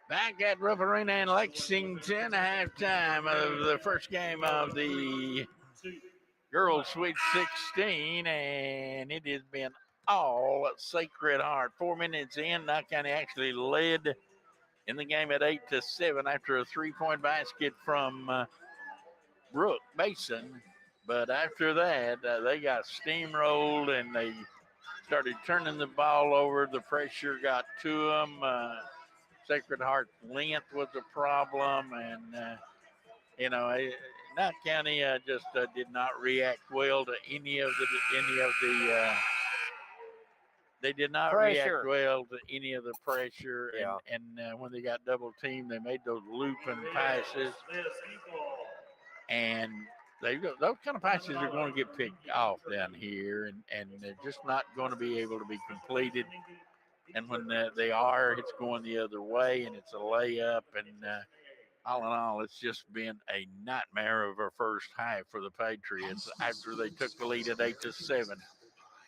Back at Rupp Arena in Lexington, halftime of the first game of the girls' Sweet 16, and it has been all Sacred Heart. 4 minutes in, Knott County actually led in the game at 8-7 after a three-point basket from Brooke Mason. But after that, they got steamrolled and they started turning the ball over. The pressure got to them. Sacred Heart length was a problem, and Knott County just did not react well to any of the. They did not Pressure. react well to any of the pressure, Yeah. and when they got double teamed, they made those looping passes, and those kind of passes are going to get picked off down here, and they're just not going to be able to be completed. And when they are, it's going the other way, and it's a layup. And all in all, it's just been a nightmare of a first half for the Patriots after they took the lead at 8-7.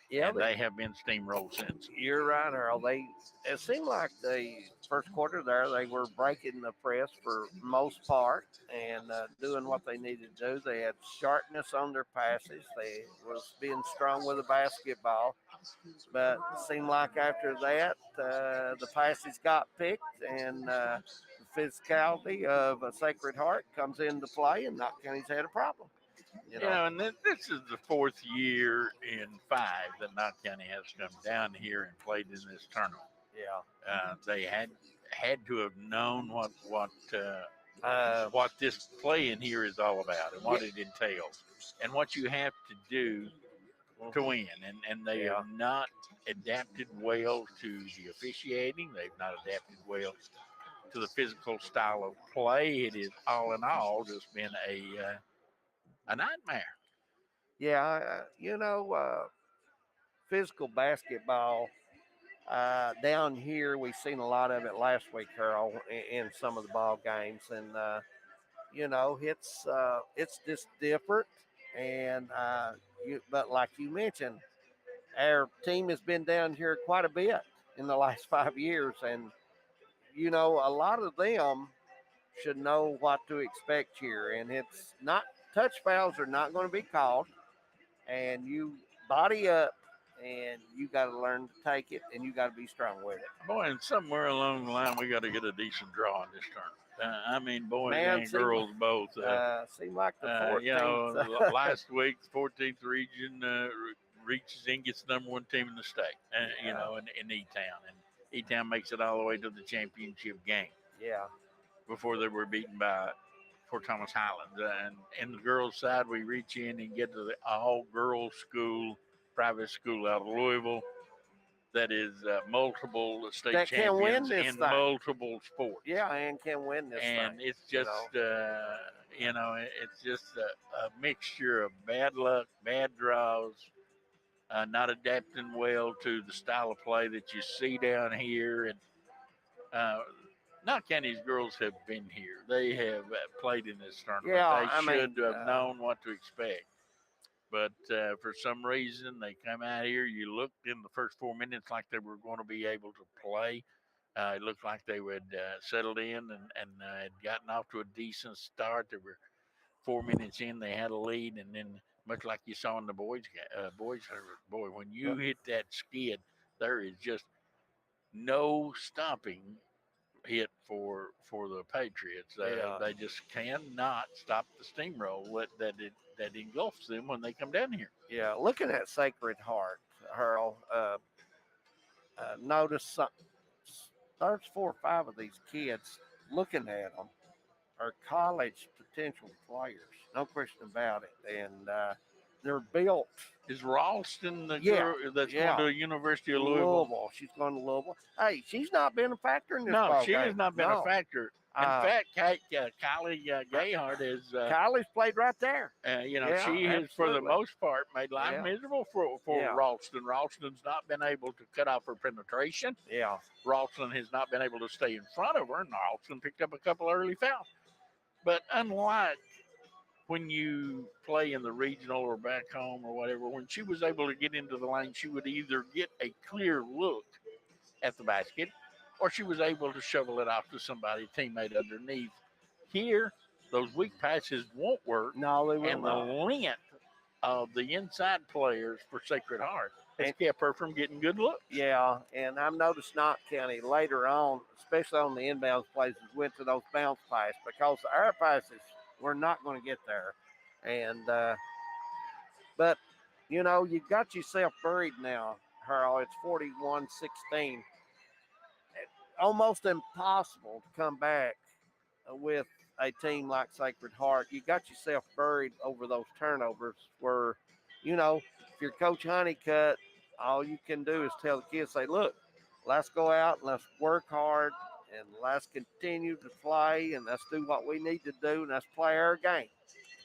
Yeah, and they have been steamrolled since. You're right, Earl. It seemed like the first quarter there, they were breaking the press for most part and doing what they needed to do. They had sharpness on their passes. They was being strong with the basketball. But it seemed like after that, the passes got picked and the physicality of a Sacred Heart comes into play, and Knott County's had a problem. And this is the fourth year in 5 that Knott County has come down here and played in this tournament. Yeah. They had to have known what this play in here is all about and what it entails and what you have to do to win. And they have not adapted well to the officiating. They've not adapted well to the physical style of play. It is all in all just been a nightmare. Yeah, physical basketball down here, we've seen a lot of it last week, Carl, in some of the ball games, and it's just different. And but like you mentioned, our team has been down here quite a bit in the last 5 years, and a lot of them should know what to expect here, and it's not. Touch fouls are not going to be called, and you body up, and you got to learn to take it, and you got to be strong with it. Boy, and somewhere along the line, we got to get a decent draw in this tournament. Boys and girls both. Seem like the 14th. Last week, the 14th region reaches in, gets the number 1 team in the state, in E-Town. And E-Town makes it all the way to the championship game. Yeah. Before they were beaten by Fort Thomas Highlands. And in the girls' side, we reach in and get to the all-girls school, private school out of Louisville that is multiple state that champions can win in thing. Multiple sports. Yeah, and can win this and thing. It's just, it's just a mixture of bad luck, bad draws, not adapting well to the style of play that you see down here. And Knott County's girls have been here. They have played in this tournament. Yeah, they should have known what to expect. But for some reason, they come out here. You looked in the first 4 minutes like they were going to be able to play. It looked like they would settled in and had gotten off to a decent start. They were 4 minutes in. They had a lead. And then much like you saw in the boys, when you hit that skid, there is just no stopping it for the Patriots. Yeah. They just cannot stop the steamroll that engulfs them when they come down here. Yeah, looking at Sacred Heart, Harold, notice something. There's 4 or 5 of these kids looking at them are college potential players, no question about it, and they're built. Is Ralston the Yeah, girl that's yeah. going to University of Louisville? She's going to Louisville. Hey, she's not been a factor in this No, ball she game. has not been a factor. In fact, Kylie Gayhart is. Kylie's played right there. Yeah, she has, for the absolutely. most part, made life miserable for Yeah. Ralston. Ralston's not been able to cut off her penetration. Yeah. Ralston has not been able to stay in front of her, and Ralston picked up a couple early fouls. But unlike when you play in the regional or back home or whatever, when she was able to get into the lane, she would either get a clear look at the basket or she was able to shovel it off to somebody, teammate underneath. Here, those weak passes won't work. No, they will And not. the length of the inside players for Sacred Heart has kept her from getting good looks. Yeah, and I've noticed Knott County later on, especially on the inbounds plays, went to those bounce passes because our passes were not going to get there. And, but, you got yourself buried now, Harold. It's 41-16. Almost impossible to come back with a team like Sacred Heart. You got yourself buried over those turnovers where, if you're Coach Honeycutt, all you can do is tell the kids, say, look, let's go out and let's work hard and let's continue to play and let's do what we need to do and let's play our game.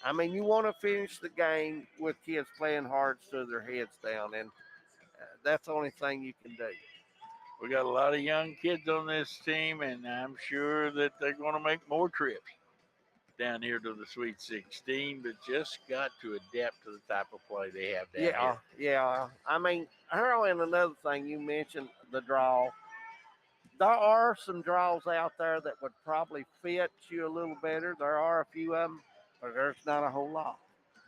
I mean, you want to finish the game with kids playing hard so their heads down, and that's the only thing you can do. We got a lot of young kids on this team, and I'm sure that they're going to make more trips down here to the Sweet 16, but just got to adapt to the type of play they have down here. Yeah. I mean, Harold, and another thing you mentioned, the draw. There are some draws out there that would probably fit you a little better. There are a few of them, but there's not a whole lot.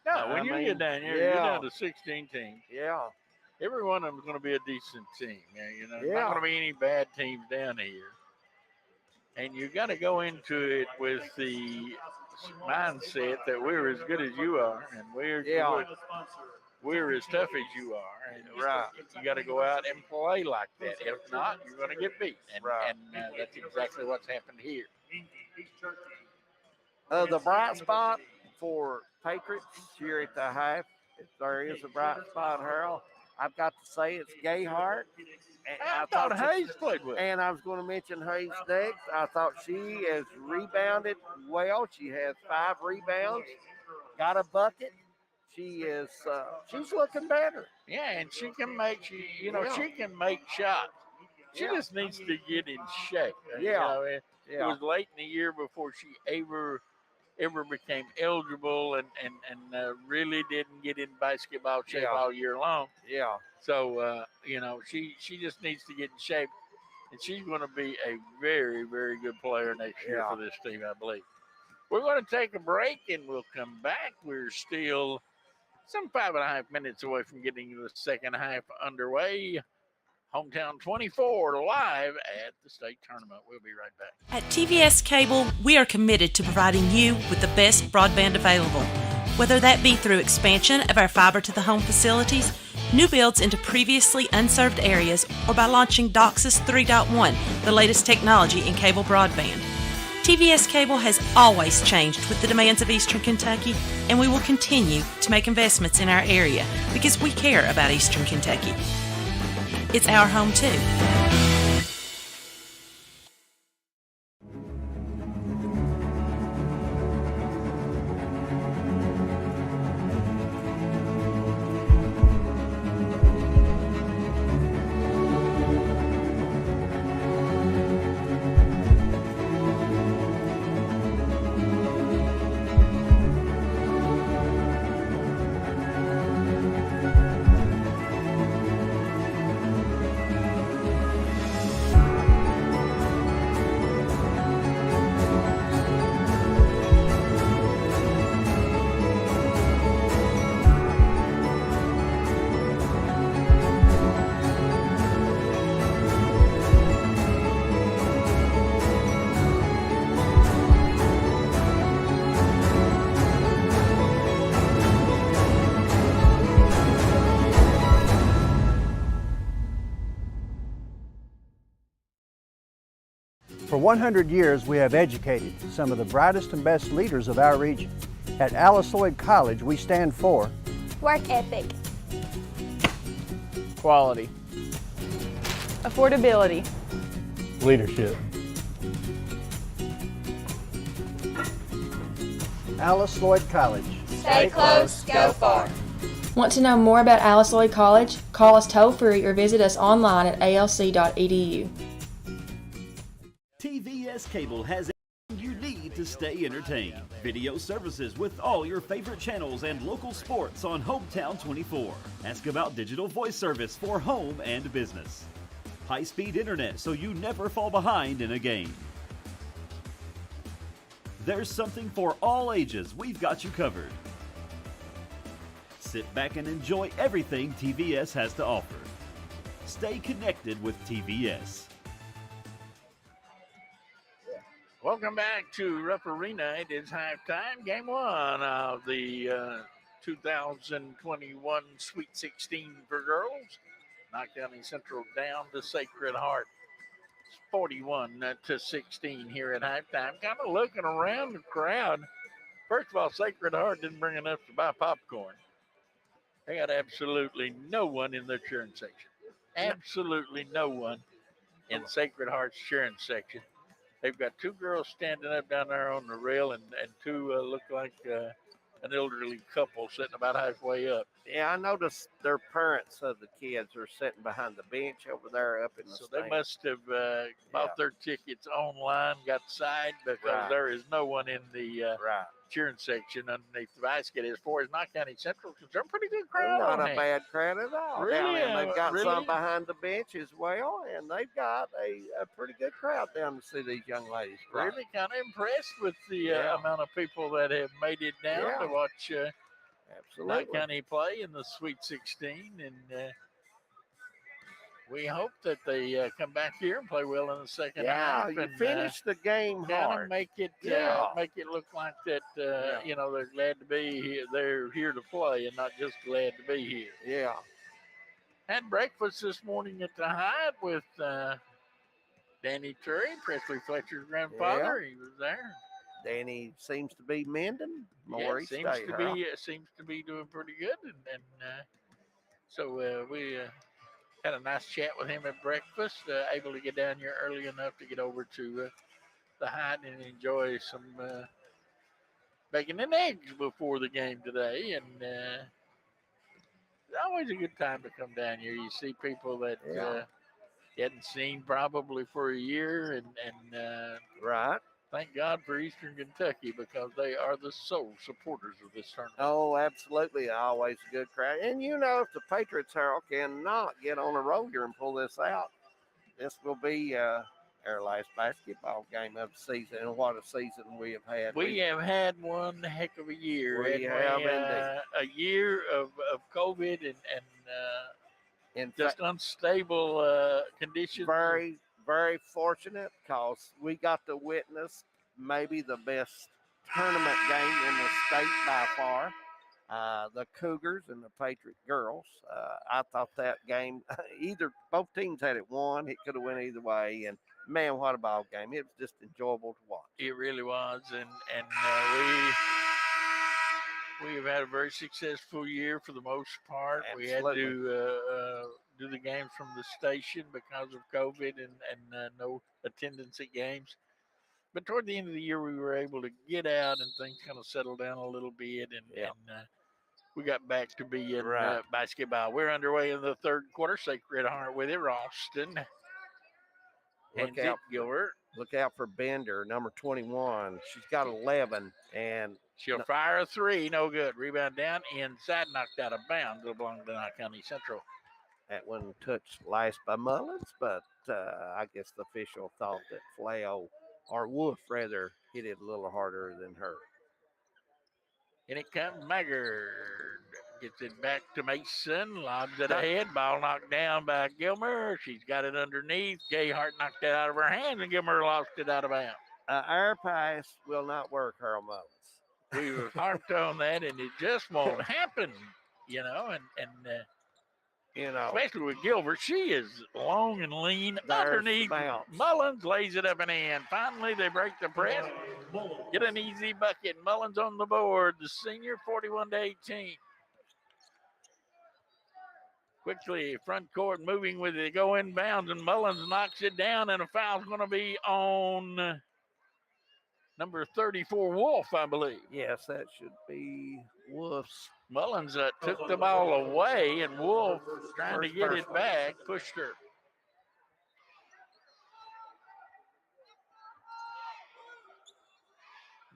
No, when you get down here, you're down to 16 teams. Yeah. Every one of them is going to be a decent team. Not Yeah. going to be any bad teams down here. And you got to go into it with the mindset that we're as good as you are, and we're as tough as you are. And you got to go out and play like that. If not, you're going to get beat. And that's exactly what's happened here. The bright spot for Patriots here at the half, if there is a bright spot, Harold, I've got to say it's Gayhart. I thought Hayes played well. And I was going to mention Hayes next. I thought she has rebounded well. She has 5 rebounds, got a bucket. She is she's looking better. Yeah, and she can make she can make shots. She just needs to get in shape. It was late in the year before she ever became eligible and really didn't get in basketball shape all year long. Yeah. So, she just needs to get in shape, and she's going to be a very, very good player next year for this team, I believe. We're going to take a break, and we'll come back. We're still some 5.5 minutes away from getting the second half underway. Hometown 24 live at the state tournament. We'll be right back. At TVS Cable, we are committed to providing you with the best broadband available. Whether that be through expansion of our fiber-to-the-home facilities, new builds into previously unserved areas, or by launching DOCSIS 3.1, the latest technology in cable broadband. TVS Cable has always changed with the demands of Eastern Kentucky, and we will continue to make investments in our area because we care about Eastern Kentucky. It's our home too. For 100 years, we have educated some of the brightest and best leaders of our region. At Alice Lloyd College, we stand for work ethic, quality, affordability, leadership. Alice Lloyd College. Stay close, go far. Want to know more about Alice Lloyd College? Call us toll-free or visit us online at alc.edu. TVS Cable has everything you need to stay entertained. Video services with all your favorite channels and local sports on Hometown 24. Ask about digital voice service for home and business. High-speed internet so you never fall behind in a game. There's something for all ages. We've got you covered. Sit back and enjoy everything TVS has to offer. Stay connected with TVS. Welcome back to Rupp Arena. It is halftime. Game one of the 2021 Sweet 16 for girls. Knott County Central down to Sacred Heart. It's 41-16 here at halftime. Kind of looking around the crowd. First of all, Sacred Heart didn't bring enough to buy popcorn. They got absolutely no one in their cheering section. Absolutely no one in Sacred Heart's cheering section. They've got two girls standing up down there on the rail and two look like an elderly couple sitting about halfway up. Yeah, I noticed their parents of the kids are sitting behind the bench over there up in the So stand. they must have bought their tickets online, got signed, because there is no one in the cheering section underneath the basket. As far as Knott County Central is concerned, pretty good crowd. Not a bad crowd at all. Really? Down there. They've got Really? some behind the bench as well, and they've got a pretty good crowd down to see these young ladies play. Really kind of impressed with the amount of people that have made it down to watch Knott County play in the Sweet 16, and we hope that they come back here and play well in the second half. You and finish the game hard. Make it look like that. You know, they're glad to be here. They're here to play and not just glad to be here. Yeah. Had breakfast this morning at the Hyatt with Danny Terry, Presley Fletcher's grandfather. He was there. Danny seems to be mending more each day. Seems to be doing pretty good, and so we had a nice chat with him at breakfast. Able to get down here early enough to get over to the Hyatt and enjoy some bacon and eggs before the game today. And it's always a good time to come down here. You see people that you hadn't seen probably for a year, and thank God for Eastern Kentucky, because they are the sole supporters of this tournament. Oh, absolutely. Always a good crowd. And you know, if the Patriots cannot get on a roll here and pull this out, this will be our last basketball game of the season. And what a season we have had. We have had one heck of a year. We have indeed. A year of COVID and just unstable conditions. Very, very fortunate, because we got to witness maybe the best tournament game in the state by far. The Cougars and the Patriot girls. I thought that game, both teams had it won. It could have went either way. And man, what a ball game! It was just enjoyable to watch. It really was, and we have had a very successful year for the most part. Absolutely. We had to do the games from the station because of COVID and no attendance at games. But toward the end of the year, we were able to get out and things kind of settled down a little bit, and we got back to being basketball. We're underway in the third quarter. Sacred Heart with it, Ralston. Look out for Bender, number 21. She's got 11, and she'll fire a three. No good. Rebound down inside, knocked out of bounds. It'll belong to Knott County Central. That one touched last by Mullins, but I guess the official thought that Flail, or Wolf rather, hit it a little harder than her. And it comes Maggard. Gets it back to Mason. Lobs it ahead. Ball knocked down by Gilmer. She's got it underneath. Gayhart knocked it out of her hand, and Gilmer lost it out of bounds. Our pass will not work, Harold Mullins. We were harped on that, and it just won't happen, you know. And You know, especially with Gilbert. She is long and lean. There's Underneath, the bounce. Mullins lays it up and in. Finally, they break the press. Get an easy bucket. Mullins on the board. The senior, 41-18. Quickly, front court moving with it. They go inbounds, and Mullins knocks it down, and a foul's going to be on number 34, Wolf, I believe. Yes, that should be Wolf's. Mullins took the ball away, and Wolf, trying to get it back, pushed her.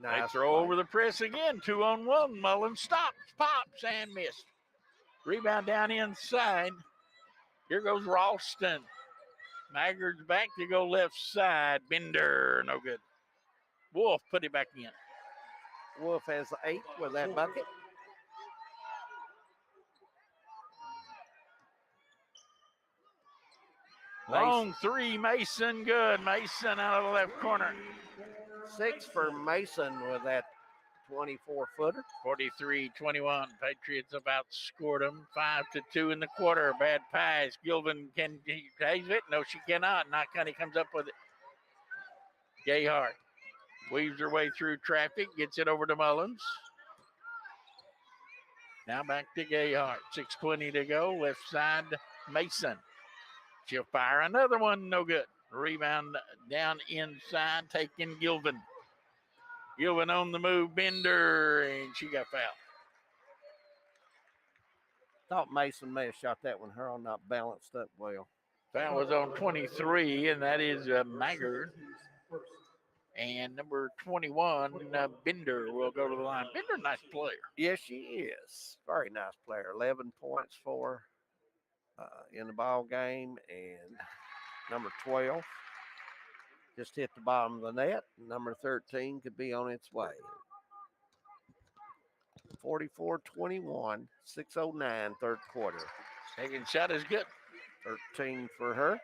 Nice They throw play. over the press again. 2-on-1. Mullins stops, pops, and missed. Rebound down inside. Here goes Ralston. Maggard's back to go left side. Bender, no good. Wolf put it back in. Wolf has 8 with that bucket. Long three, Mason, good. Mason out of the left corner. 6 for Mason with that 24-footer. 43-21. Patriots have outscored them 5-2 in the quarter. Bad pass. Gilvin can have it. No, she cannot. Nakani comes up with it. Gayhart weaves her way through traffic, gets it over to Mullins. Now back to Gayhart. 6:20 to go. Left side, Mason. She'll fire another one. No good. Rebound down inside, taking Gilvin. Gilvin on the move. Bender, and she got fouled. Thought Mason may have shot that one. Her not balanced up well. Foul was on 23, and that is Maggard. And number 21, Bender, will go to the line. Bender, nice player. Yes, she is. Very nice player. 11 points for in the ball game. And number 12 just hit the bottom of the net. Number 13 could be on its way. 44-21, 6:09, third quarter. Second shot is good. 13 for her.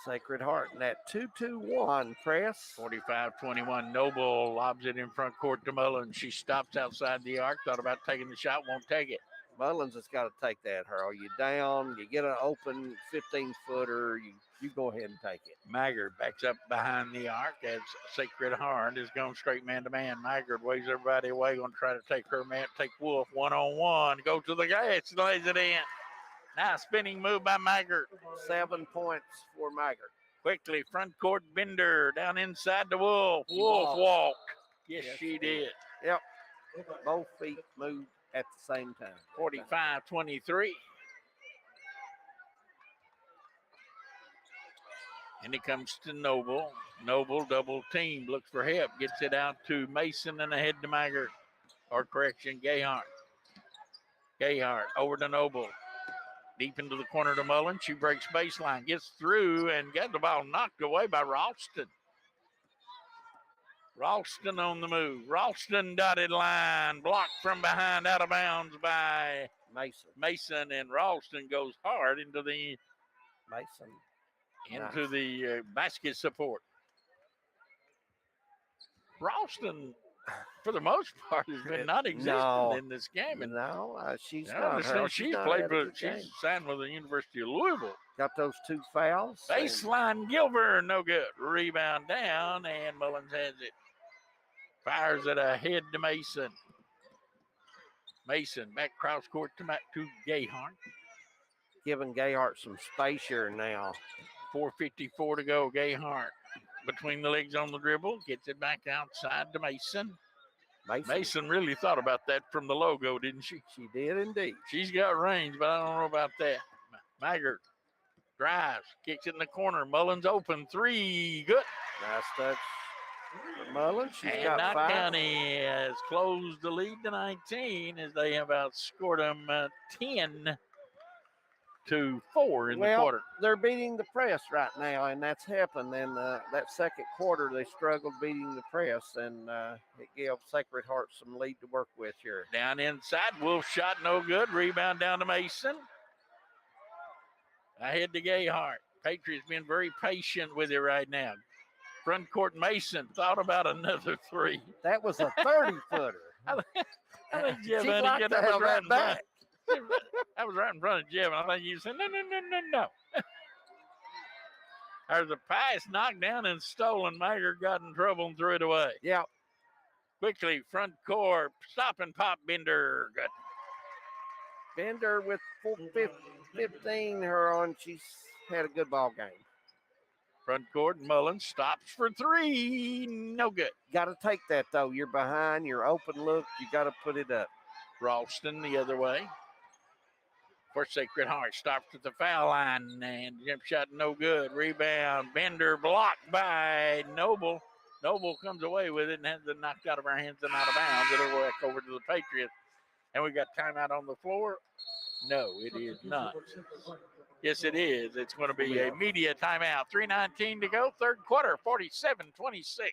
Sacred Heart in that 2-2-1 press. 45-21. Noble lobs it in front court to Mullins. She stops outside the arc. Thought about taking the shot. Won't take it. Mullins has got to take that, Harold. You down, you get an open 15-footer, you go ahead and take it. Maggard backs up behind the arc as Sacred Heart is going straight man-to-man. Maggard waves everybody away, going to try to take her man, take Wolf one-on-one. Go to the gas, lays it in. Nice spinning move by Maggard. 7 points for Maggard. Quickly, front court Bender down inside the Wolf. Wolf walked. Yes, she did. Yep. Both feet moved at the same time. 45-23. And it comes to Noble. Noble double team, looks for help, gets it out to Mason and ahead to Maggard. Or correction, Gayhart. Gayhart over to Noble. Deep into the corner to Mullen. She breaks baseline, gets through, and got the ball knocked away by Ralston. Ralston on the move. Ralston dotted line, blocked from behind, out of bounds by Mason, and Ralston goes hard into the basket support. Ralston, for the most part, has been not existent in this game. And she's she's signed with the University of Louisville. Got those 2 fouls. Baseline, Gilbert, no good. Rebound down, and Mullins has it. Fires it ahead to Mason. Mason back cross court to Gayhart. Giving Gayhart some space here now. 4:54 to go. Gayhart between the legs on the dribble. Gets it back outside to Mason. Mason really thought about that from the logo, didn't she? She did indeed. She's got range, but I don't know about that. Maggard drives, kicks it in the corner. Mullins open, 3, good. Nice touch. Mullins, she's and got Knott 5. County has closed the lead to 19 as they have outscored them 10-4 in the quarter. They're beating the press right now, and that's happened. In that second quarter, they struggled beating the press, and it gave Sacred Heart some lead to work with here. Down inside, Wolf shot no good. Rebound down to Mason. Ahead to Gayhart. Patriots being very patient with it right now. Front court Mason thought about another 3. That was a 30-footer. I think Jeff She'd like to have that back. I was right in front of Jim. I think you said, no. There's a pass knocked down and stolen. Mager got in trouble and threw it away. Yeah. Quickly, front court, stop and pop Bender. Good. Bender with 15 her on. She's had a good ball game. Front court, Mullins stops for three. No good. Got to take that, though. You're behind. You're open look. You got to put it up. Ralston the other way. For Sacred Heart, stops at the foul line, and jump shot no good. Rebound, Bender blocked by Noble. Noble comes away with it and has it knocked out of our hands and out of bounds. It'll go back over to the Patriots. And we got timeout on the floor. No, it is not. Yes, it is. It's going to be a media timeout. 3:19 to go, third quarter, 47-26.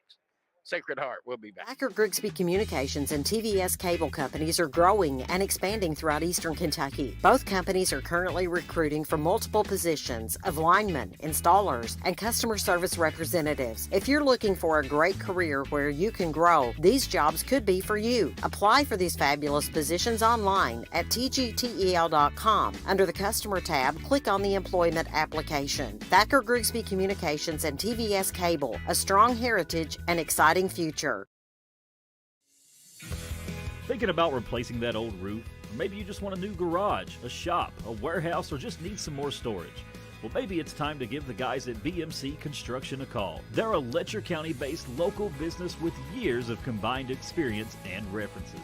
Sacred Heart will be back. Thacker Grigsby Communications and TVS Cable Companies are growing and expanding throughout eastern Kentucky. Both companies are currently recruiting for multiple positions of linemen, installers, and customer service representatives. If you're looking for a great career where you can grow, these jobs could be for you. Apply for these fabulous positions online at tgtel.com. Under the Customer tab, click on the Employment application. Thacker Grigsby Communications and TVS Cable, a strong heritage and exciting future. Thinking about replacing that old roof? Or maybe you just want a new garage, a shop, a warehouse, or just need some more storage. Well, maybe it's time to give the guys at BMC Construction a call. They're a Letcher County-based local business with years of combined experience and references.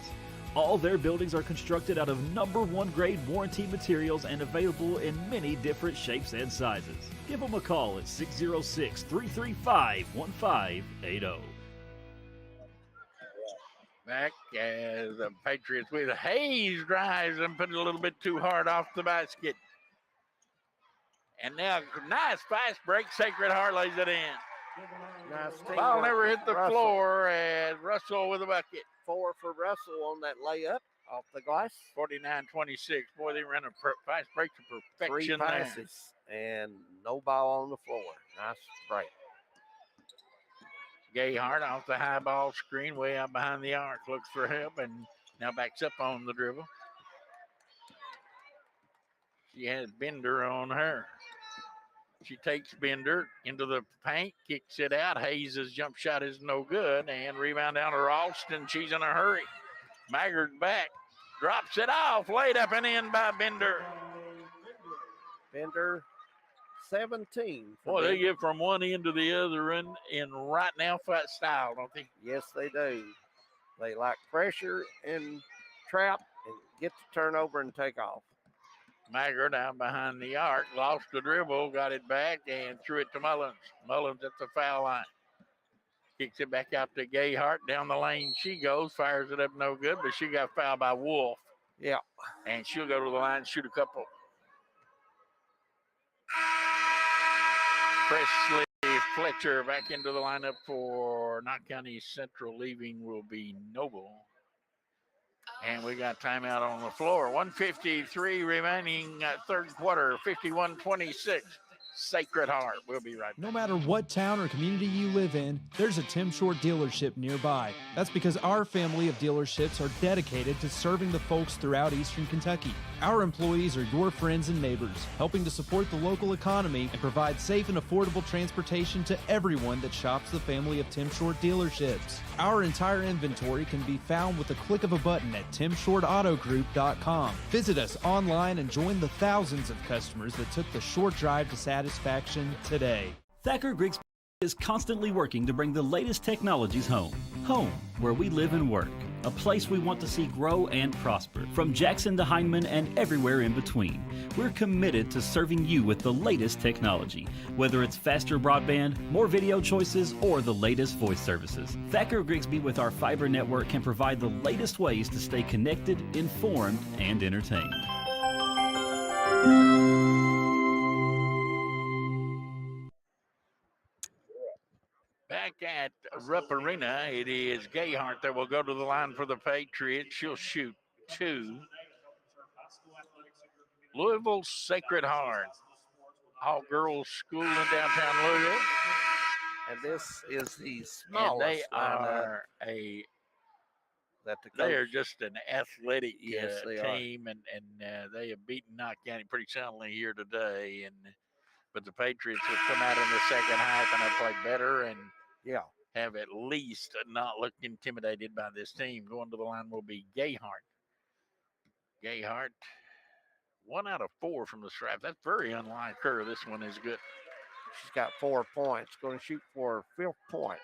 All their buildings are constructed out of #1 grade warranty materials and available in many different shapes and sizes. Give them a call at 606-335-1580. Back as the Patriots with Hayes drives and put it a little bit too hard off the basket. And now, nice fast break. Sacred Heart lays it in. Nice Ball never hit the floor as Russell with a bucket. 4 for Russell on that layup off the glass. 49-26. Boy, they ran a fast break to perfection. 3 passes and no ball on the floor. Nice break. Gayhart off the high ball screen way out behind the arc. Looks for help and now backs up on the dribble. She has Bender on her. She takes Bender into the paint, kicks it out. Hayes' jump shot is no good. And rebound down to Ralston. She's in a hurry. Maggard back. Drops it off. Laid up and in by Bender. Bender, 17. Boy, they get from one end to the other in right now fight style, don't they? Yes, they do. They like pressure and trap and get the turnover and take off. Mager down behind the arc, lost the dribble, got it back, and threw it to Mullins. Mullins at the foul line. Kicks it back out to Gayhart. Down the lane she goes, fires it up no good, but she got fouled by Wolf. Yeah. And she'll go to the line and shoot a couple. Presley Fletcher back into the lineup for Knott County Central. Leaving will be Noble. And we got timeout on the floor. 1:53 remaining third quarter, 51-26. Sacred Heart. We'll be right back. No matter what town or community you live in, there's a Tim Short dealership nearby. That's because our family of dealerships are dedicated to serving the folks throughout eastern Kentucky. Our employees are your friends and neighbors, helping to support the local economy and provide safe and affordable transportation to everyone that shops the family of Tim Short dealerships. Our entire inventory can be found with the click of a button at timshortautogroup.com. Visit us online and join the thousands of customers that took the short drive to satisfaction today. Thacker Grigsby is constantly working to bring the latest technologies home. Home, where we live and work. A place we want to see grow and prosper. From Jackson to Hindman and everywhere in between. We're committed to serving you with the latest technology. Whether it's faster broadband, more video choices, or the latest voice services. Thacker Grigsby with our fiber network can provide the latest ways to stay connected, informed, and entertained. Back at Rupp Arena, it is Gayhart that will go to the line for the Patriots. She'll shoot 2. Louisville Sacred Heart, all-girls school in downtown Louisville. And this is the smallest. And they are a that the coach. They are just an athletic they team, and they have beaten Knott County pretty soundly here today. But the Patriots have come out in the second half and have played better and have at least not looked intimidated by this team. Going to the line will be Gayhart. Gayhart, 1 out of 4 from the stripe. That's very unlike her. This one is good. She's got 4 points. Going to shoot for her 5th point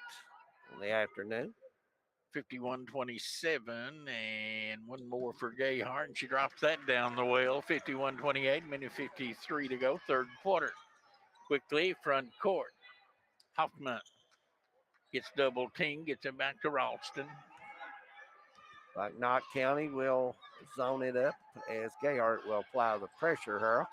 in the afternoon. 51-27, and one more for Gayhart, and she drops that down the well. 51-28, minute 53 to go, third quarter. Quickly, front court. Hoffman gets double team, gets it back to Ralston. Like Knott County will zone it up as Gayhart will apply the pressure, Harold.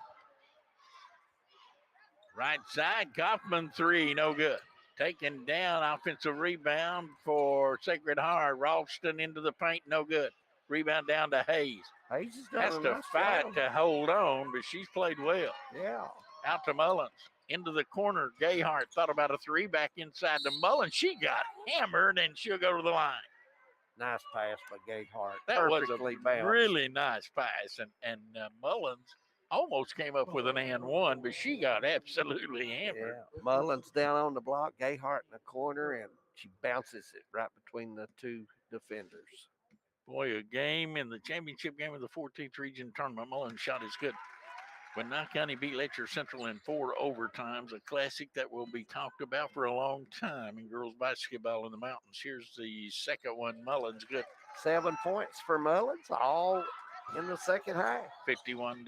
Right side, Kaufman 3, no good. Taken down, offensive rebound for Sacred Heart. Ralston into the paint, no good. Rebound down to Hayes. Hayes has to fight to hold on, but she's played well. Yeah. Out to Mullins. Into the corner. Gayhart thought about a 3. Back inside to Mullins. She got hammered, and she'll go to the line. Nice pass by Gayhart. That Perfectly was a balanced. really nice pass. And Mullins almost came up with an and one, but she got absolutely hammered. Yeah. Mullins down on the block. Gayhart in the corner, and she bounces it right between the 2 defenders. Boy, a game in the championship game of the 14th region tournament. Mullins' shot is good. When Knott County beat Letcher Central in 4 overtimes, a classic that will be talked about for a long time in girls basketball in the mountains. Here's the second one. Mullins good. 7 points for Mullins, all in the second half. 51-30.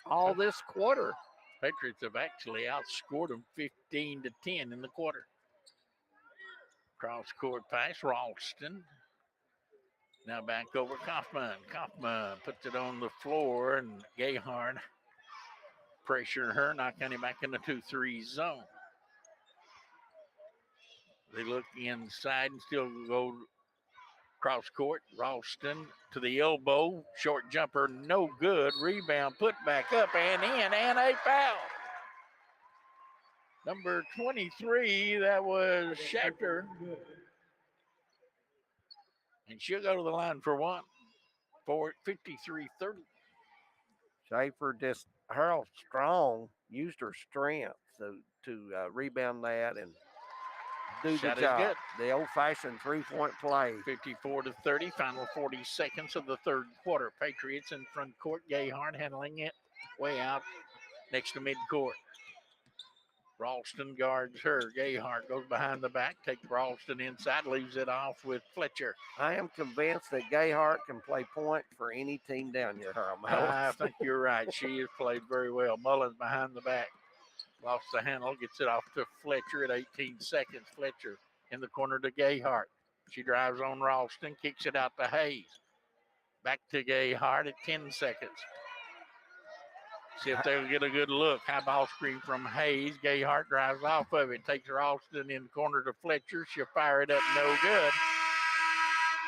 All this quarter. Patriots have actually outscored them 15-10 in the quarter. Cross court pass, Ralston. Now back over Kaufman. Kaufman puts it on the floor, and Gayhart pressure her, Knott County back in the 2-3 zone. They look inside and still go cross court. Ralston to the elbow. Short jumper, no good. Rebound, put back up and in, and a foul. Number 23, that was Schechter. And she'll go to the line for 1 for 53-30. Schaefer just, Harold Strong used her strength to rebound that and do Shot the job. good. The old-fashioned 3-point play. 54-30, final 40 seconds of the third quarter. Patriots in front court. Gayhart handling it way out next to midcourt. Ralston guards her. Gayhart goes behind the back, takes Ralston inside, leaves it off with Fletcher. I am convinced that Gayhart can play point for any team down here, Harold. I think you're right. She has played very well. Mullins behind the back. Lost the handle, gets it off to Fletcher at 18 seconds. Fletcher in the corner to Gayhart. She drives on Ralston, kicks it out to Hayes. Back to Gayhart at 10 seconds. See if they'll get a good look. High ball screen from Hayes. Gayhart drives off of it. Takes Ralston in the corner to Fletcher. She'll fire it up, no good.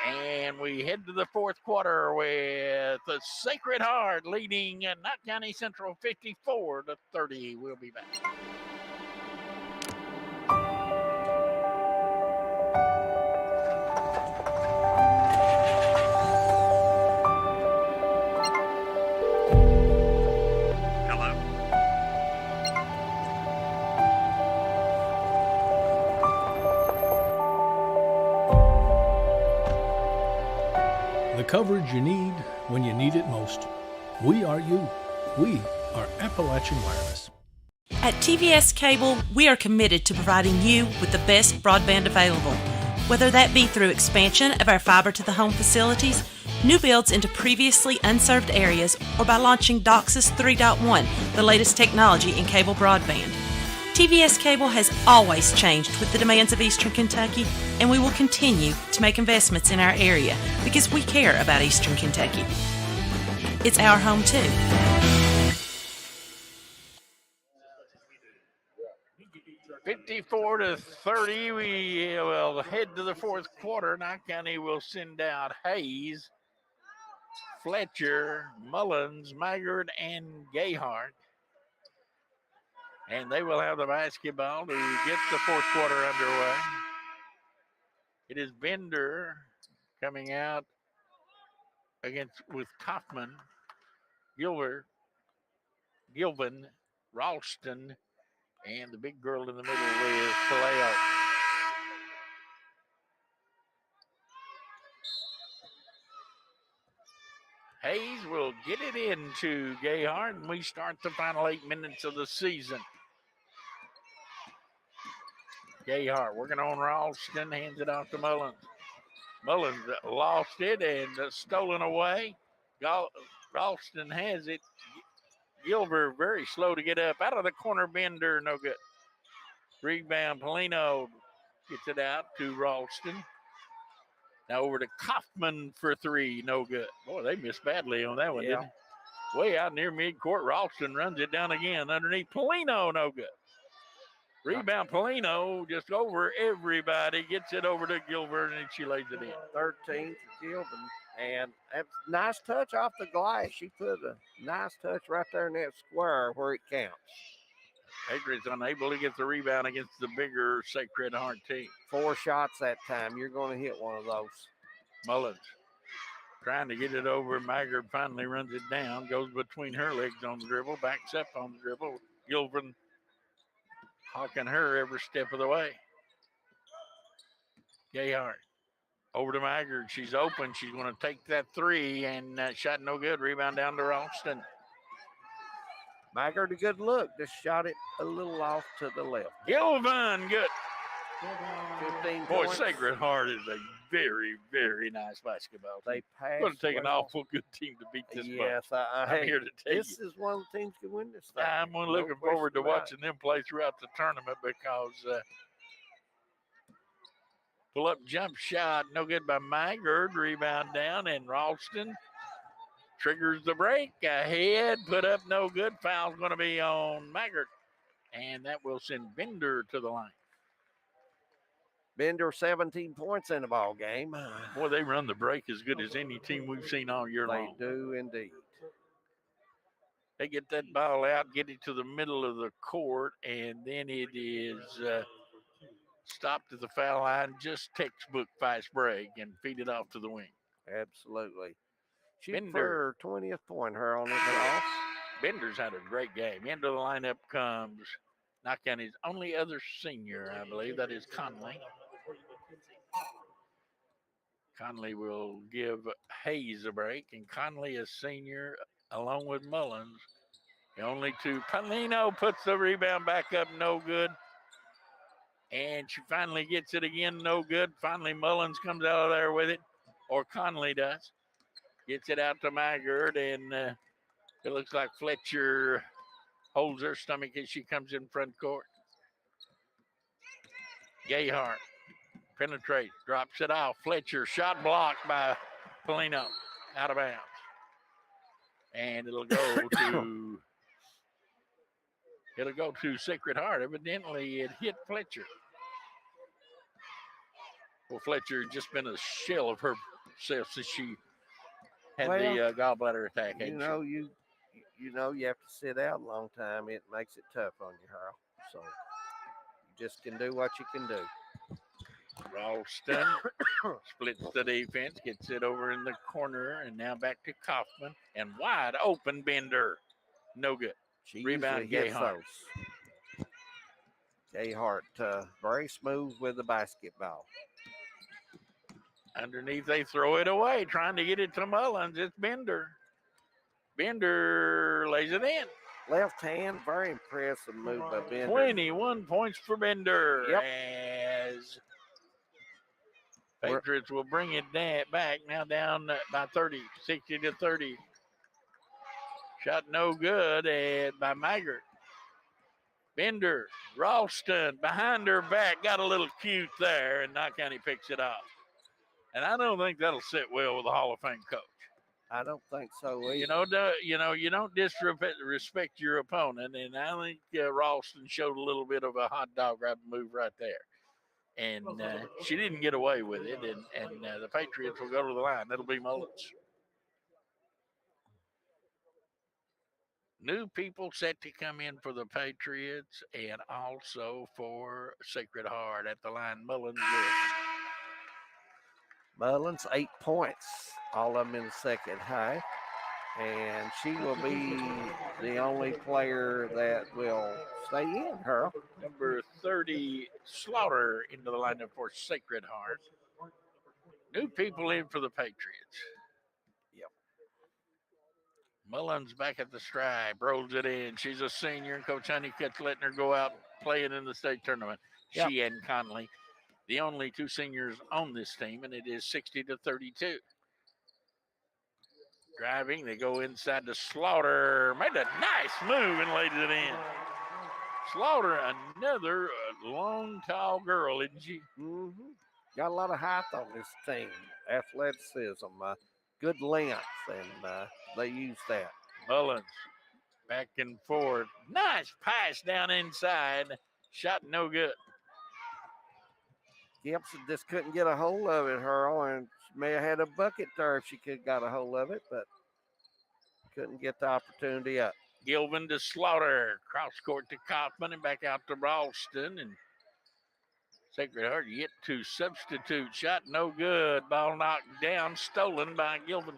And we head to the fourth quarter with the Sacred Heart leading Knott County Central 54-30. We'll be back. The coverage you need when you need it most. We are you. We are Appalachian Wireless. At TVS Cable, we are committed to providing you with the best broadband available, whether that be through expansion of our fiber-to-the-home facilities, new builds into previously unserved areas, or by launching DOCSIS 3.1, the latest technology in cable broadband. TVS Cable has always changed with the demands of Eastern Kentucky, and we will continue to make investments in our area because we care about Eastern Kentucky. It's our home too. $54-30. We will head to the fourth quarter. Knott County will send out Hayes, Fletcher, Mullins, Maggard, and Gayhart. And they will have the basketball to get the fourth quarter underway. It is Bender coming out with Kaufman, Gilvin, Ralston, and the big girl in the middle with Paleo. Hayes will get it into Gayhart, and we start the final 8 minutes of the season. Gayhart working on Ralston, hands it off to Mullins. Mullins lost it and stolen away. Ralston has it. Gilbert very slow to get up. Out of the corner, Bender, no good. Rebound, Polino gets it out to Ralston. Now over to Kaufman for three, no good. Boy, they missed badly on that one, didn't they? Way out near midcourt, Ralston runs it down again. Underneath, Polino, no good. Rebound, Polino just over everybody, gets it over to Gilbert, and she lays it in. 13 for Gilbert. And that's a nice touch off the glass. She put a nice touch right there in that square where it counts. Patriots unable to get the rebound against the bigger Sacred Heart team. 4 shots that time. You're going to hit one of those. Mullins trying to get it over. Maggard finally runs it down, goes between her legs on the dribble, backs up on the dribble. Gilvin hawking her every step of the way. Gayhart over to Maggard. She's open. She's going to take that three, and shot no good. Rebound down to Ralston. Maggard, a good look. Just shot it a little off to the left. Gilvin, good. 15 Boy, points. Sacred Heart is a very, very nice basketball team. They passed. It's going to take an awful good team to beat this Yes, bunch. I'm here to tell this you. is one of the teams can win this thing. I'm looking forward to watching them play throughout the tournament because pull-up jump shot, no good by Maggard. Rebound down, and Ralston triggers the break. Ahead, put up, no good. Foul's going to be on Maggard, and that will send Bender to the line. Bender, 17 points in the ball game. Boy, they run the break as good as any team we've seen all year long. They do indeed. They get that ball out, get it to the middle of the court, and then it is stopped at the foul line, just textbook fast break, and feed it off to the wing. Absolutely. Bender. For her 20th point, her on the off. Bender's had a great game. Into the lineup comes Knott County's only other senior, I believe. That is Conley. Conley will give Hayes a break, and Conley is senior along with Mullins. The only two. Polino puts the rebound back up, no good. And she finally gets it again, no good. Finally, Mullins comes out of there with it, or Conley does. Gets it out to Maggard, and it looks like Fletcher holds her stomach as she comes in front court. Gayhart penetrates, drops it off. Fletcher, shot blocked by Polino, out of bounds. And it'll go to Sacred Heart. Evidently, it hit Fletcher. Well, Fletcher just been a shell of herself since she had the gallbladder attack. You have to sit out a long time. It makes it tough on you, Harold. So you just can do what you can do. Ralston splits the defense, gets it over in the corner, and now back to Kaufman. And wide open Bender. No good. She Rebound Gayhart. Gayhart. Gayhart, very smooth with the basketball. Underneath, they throw it away, trying to get it to Mullins. It's Bender. Bender lays it in. Left hand, very impressive move by Bender. 21 points for Bender. Yep. As Patriots will bring it back now down by 30, 60 to 30. Shot no good by Maggard. Bender, Ralston behind her back, got a little cute there, and Knott County picks it up. And I don't think that'll sit well with a Hall of Fame coach. I don't think so either. You don't disrespect your opponent, and I think Ralston showed a little bit of a hot dog move right there. And she didn't get away with it, and the Patriots will go to the line. That'll be Mullins. New people set to come in for the Patriots and also for Sacred Heart at the line. Mullins Mullins, 8 points, all of them in the second half. And she will be the only player that will stay in, Earl. Number 30, Slaughter, into the lineup for Sacred Heart. New people in for the Patriots. Yep. Mullins back at the stripe, rolls it in. She's a senior, and Coach Honeycutt's letting her go out playing in the state tournament. Yep. She and Conley, the only two seniors on this team, and it is 60-32. Driving, they go inside to Slaughter. Made a nice move and laid it in. Slaughter, another long, tall girl, isn't she? Mm-hmm. Got a lot of height on this team. Athleticism, good length, and they use that. Mullins back and forth. Nice pass down inside. Shot no good. Gibson just couldn't get a hold of it, Earl, and she may have had a bucket there if she could have got a hold of it, but couldn't get the opportunity up. Gilvin to Slaughter. Cross court to Kaufman and back out to Ralston. And Sacred Heart yet to substitute. Shot no good. Ball knocked down. Stolen by Gilvin.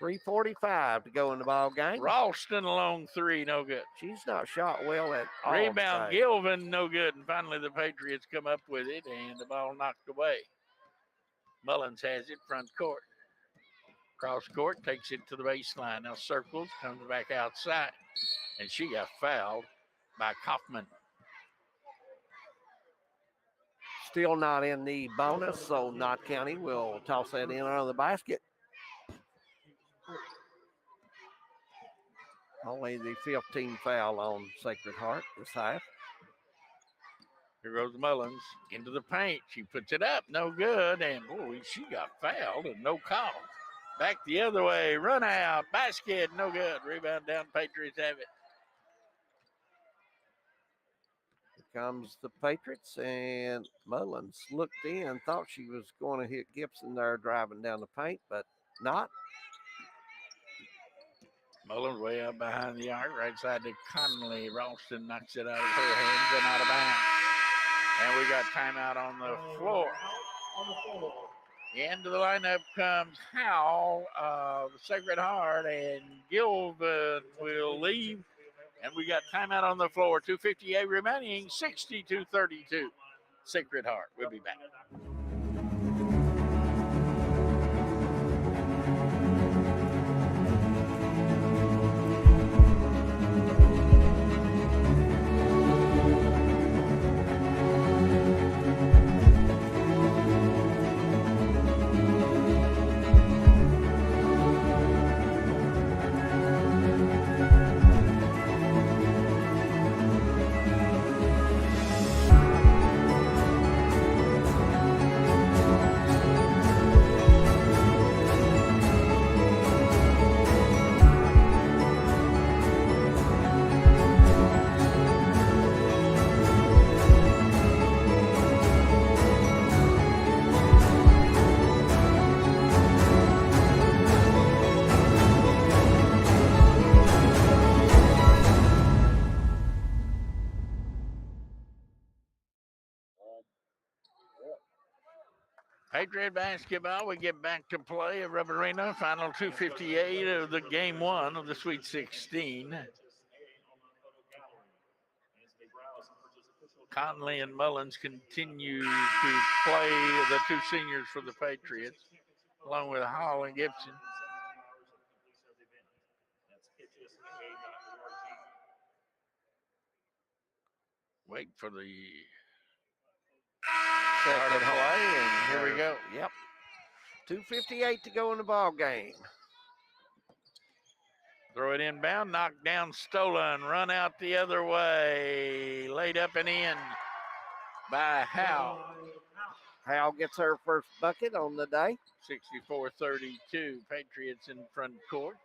3:45 to go in the ball game. Ralston along three, no good. She's not shot well at all. Rebound, Gilvin, no good. And finally the Patriots come up with it, and the ball knocked away. Mullins has it front court. Cross court, takes it to the baseline. Now circles, comes back outside. And she got fouled by Kaufman. Still not in the bonus, so Knott County will toss that in under the basket. Only the 15th foul on Sacred Heart this half. Here goes Mullins into the paint. She puts it up, no good. And boy, she got fouled and no call. Back the other way, run out, basket, no good. Rebound down, Patriots have it. Here comes the Patriots, and Mullins looked in, thought she was going to hit Gibson there driving down the paint, but not. Mullins way up behind the arc, right side to Conley. Ralston knocks it out of her hands and out of bounds. And we got timeout on the floor. Into the lineup comes Howell of Sacred Heart, and Gilvin will leave. And we got timeout on the floor. 2:58 remaining, 62-32. Sacred Heart. We'll be back. Patriot basketball, we get back to play at Rubber Arena. Final 2:58 of the game one of the Sweet 16. Conley and Mullins continue to play the two seniors for the Patriots, along with Hall and Gibson. Wait for the start of play, and here we go. Yep. 2:58 to go in the ball game. Throw it inbound, knocked down, stolen, run out the other way, laid up and in by Howell. Howell gets her first bucket on the day. 64-32, Patriots in front court.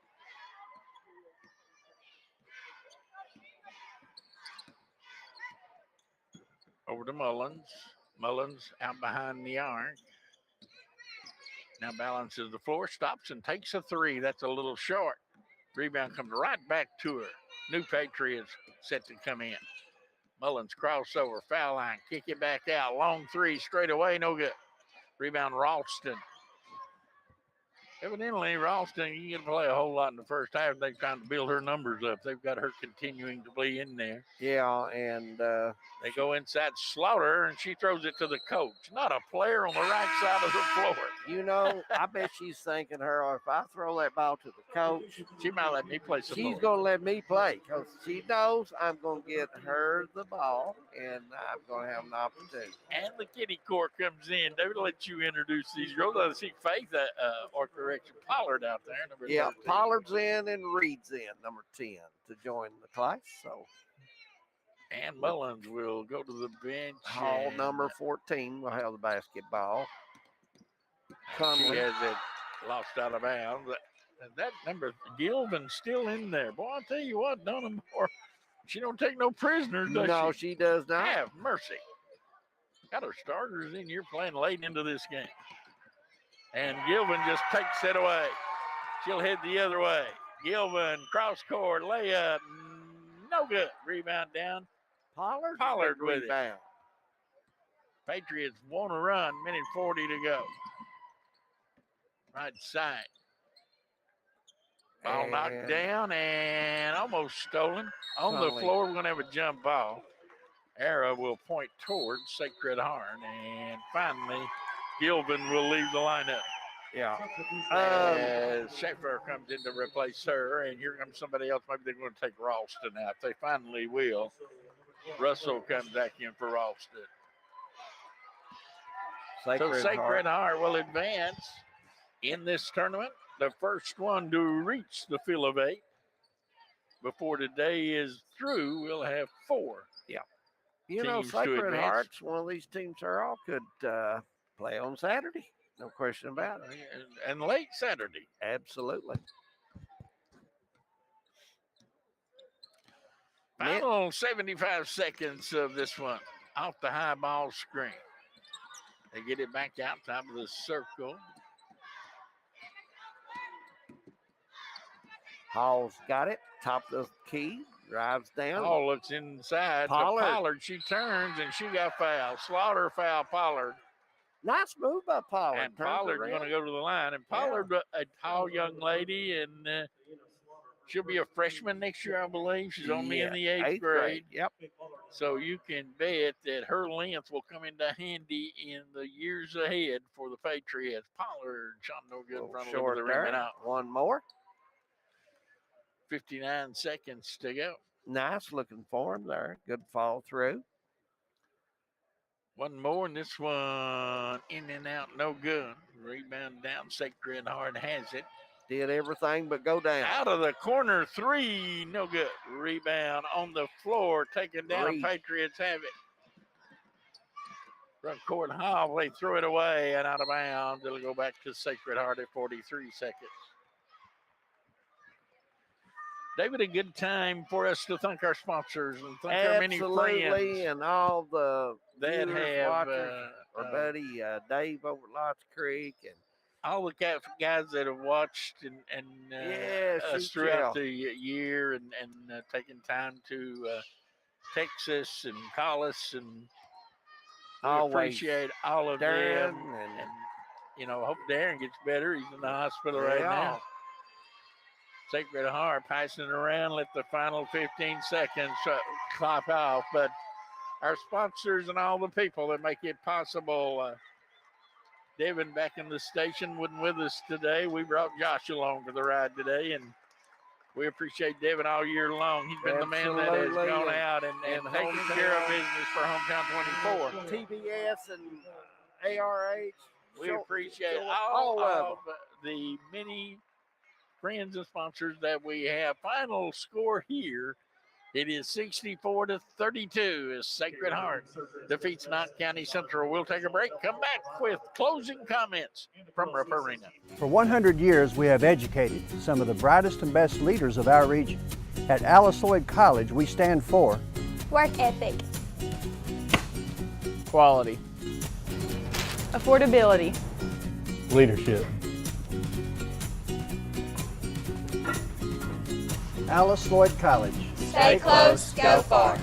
Over to Mullins. Mullins out behind the arc. Now balances the floor, stops and takes a three. That's a little short. Rebound comes right back to her. New Patriots set to come in. Mullins crossover, foul line, kick it back out. Long three, straight away, no good. Rebound, Ralston. Evidently, Ralston, you get to play a whole lot in the first half. They're trying to build her numbers up. They've got her continuing to play in there. Yeah, and they go inside Slaughter, and she throws it to the coach. Not a player on the right side of the floor. You know, I bet she's thinking, her, if I throw that ball to the coach, she might let me play some more. She's going to let me play because she knows I'm going to get her the ball, and I'm going to have an opportunity. And the kitty court comes in. They would let you introduce these girls. I see Faith, or correction, Pollard out there. Yeah, 13. Pollard's in and Reed's in, number 10, to join the class. So, and Mullins will go to the bench. Hall, number 14, will have the basketball. She has it lost out of bounds. That number, Gilvin's still in there. Boy, I tell you what, Dunham, she don't take no prisoners, does she? No, she does not. Have mercy. Got her starters in here playing late into this game. And Gilvin just takes it away. She'll head the other way. Gilvin, cross court, layup, no good. Rebound down. Pollard with rebound. It. Patriots want to run, minute 40 to go. Right side. Ball knocked down and almost stolen. On the floor, we're going to have a jump ball. Arrow will point towards Sacred Heart, and finally, Gilvin will leave the lineup. Yeah. As Schaefer comes in to replace her, and here comes somebody else. Maybe they're going to take Ralston out. They finally will. Russell comes back in for Ralston. Sacred Heart will advance in this tournament. The first one to reach the field of 8. Before today is through, we'll have 4. Yeah. You know, Sacred Heart's one of these teams here all could play on Saturday. No question about it. And late Saturday. Absolutely. Final 75 seconds of this one. Off the high ball screen. They get it back out top of the circle. Hall's got it. Top of the key. Drives down. Hall looks inside. Pollard. She turns and she got fouled. Slaughter foul Pollard. Nice move by Pollard. And Pollard's going to go to the line. And Pollard, a tall young lady, and she'll be a freshman next year, I believe. She's only in the 8th grade. Yep. So you can bet that her length will come into handy in the years ahead for the Patriots. Pollard shot no good in front of the rim and out. One more. 59 seconds to go. Nice looking form there. Good follow through. One more, and this one in and out, no good. Rebound down, Sacred Heart has it. Did everything but go down. Out of the corner, 3, no good. Rebound on the floor, taken down. Patriots have it. Front court, Hall, they threw it away and out of bounds. It'll go back to Sacred Heart at 43 seconds. David, a good time for us to thank our sponsors and thank our many friends. And all the that have watchers, our buddy Dave over at Lots Creek, and all the guys that have watched and us throughout the year and taking time to text us and call us, and we appreciate all of Darren them. And you know, hope Darren gets better. He's in the hospital right now. Sacred Heart passing it around. Let the final 15 seconds clock off. But our sponsors and all the people that make it possible. Devin back in the station wasn't with us today. We brought Josh along for the ride today, and we appreciate Devin all year long. He's been the man that has gone out and taken care of business for Hometown 24. TBS and ARH. We appreciate all of the many friends and sponsors that we have. Final score here, it is 64-32 as Sacred Heart defeats Knott County Central. We'll take a break, come back with closing comments from Rupp Arena. For 100 years, we have educated some of the brightest and best leaders of our region. At Alice Lloyd College, we stand for work ethic, quality, affordability, leadership. Alice Lloyd College. Stay close, go far.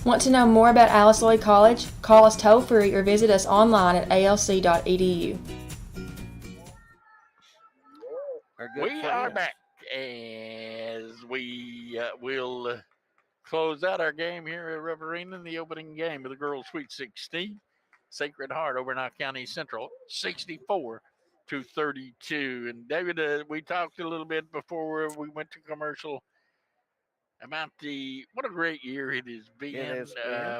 Want to know more about Alice Lloyd College? Call us toll free or visit us online at alc.edu. We are back as we will close out our game here at Rupp Arena in the opening game of the girls' Sweet 16. Sacred Heart over Knott County Central, 64-32. And David, we talked a little bit before we went to commercial about what a great year it has been.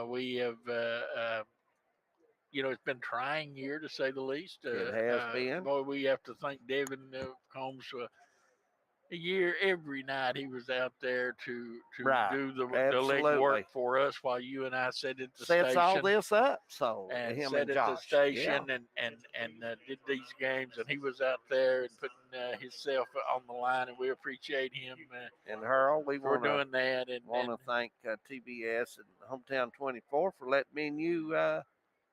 We have, it's been a trying year to say the least. It has been. Boy, we have to thank Devin Combs for a year every night he was out there to do the leg work for us while you and I sat at the sets station. all this up, so and him sat and at Josh. the station and did these games, and he was out there and putting himself on the line, and we appreciate him. And Harold, we for doing that, and want to thank TBS and Hometown 24 for letting me and you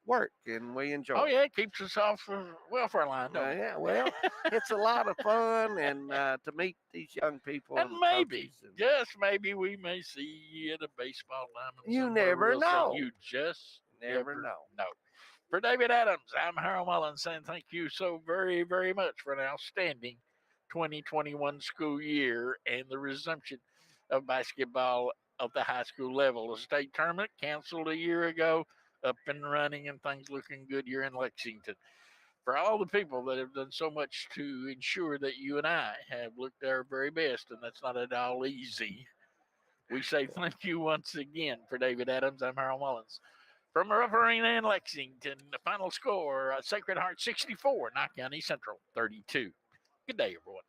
work, and we enjoy. Oh yeah, it keeps us off the welfare line. Yeah, well, it's a lot of fun, and to meet these young people. And maybe, just maybe, we may see you at a baseball diamond. You never know. You just never know. No. For David Adams, I'm Harold Mullins saying thank you so very, very much for an outstanding 2021 school year and the resumption of basketball of the high school level. The state tournament canceled a year ago, up and running, and things looking good here in Lexington. For all the people that have done so much to ensure that you and I have looked our very best, and that's not at all easy, we say thank you once again. For David Adams, I'm Harold Mullins. From Rupp Arena in Lexington, the final score, Sacred Heart 64, Knott County Central 32. Good day, everyone.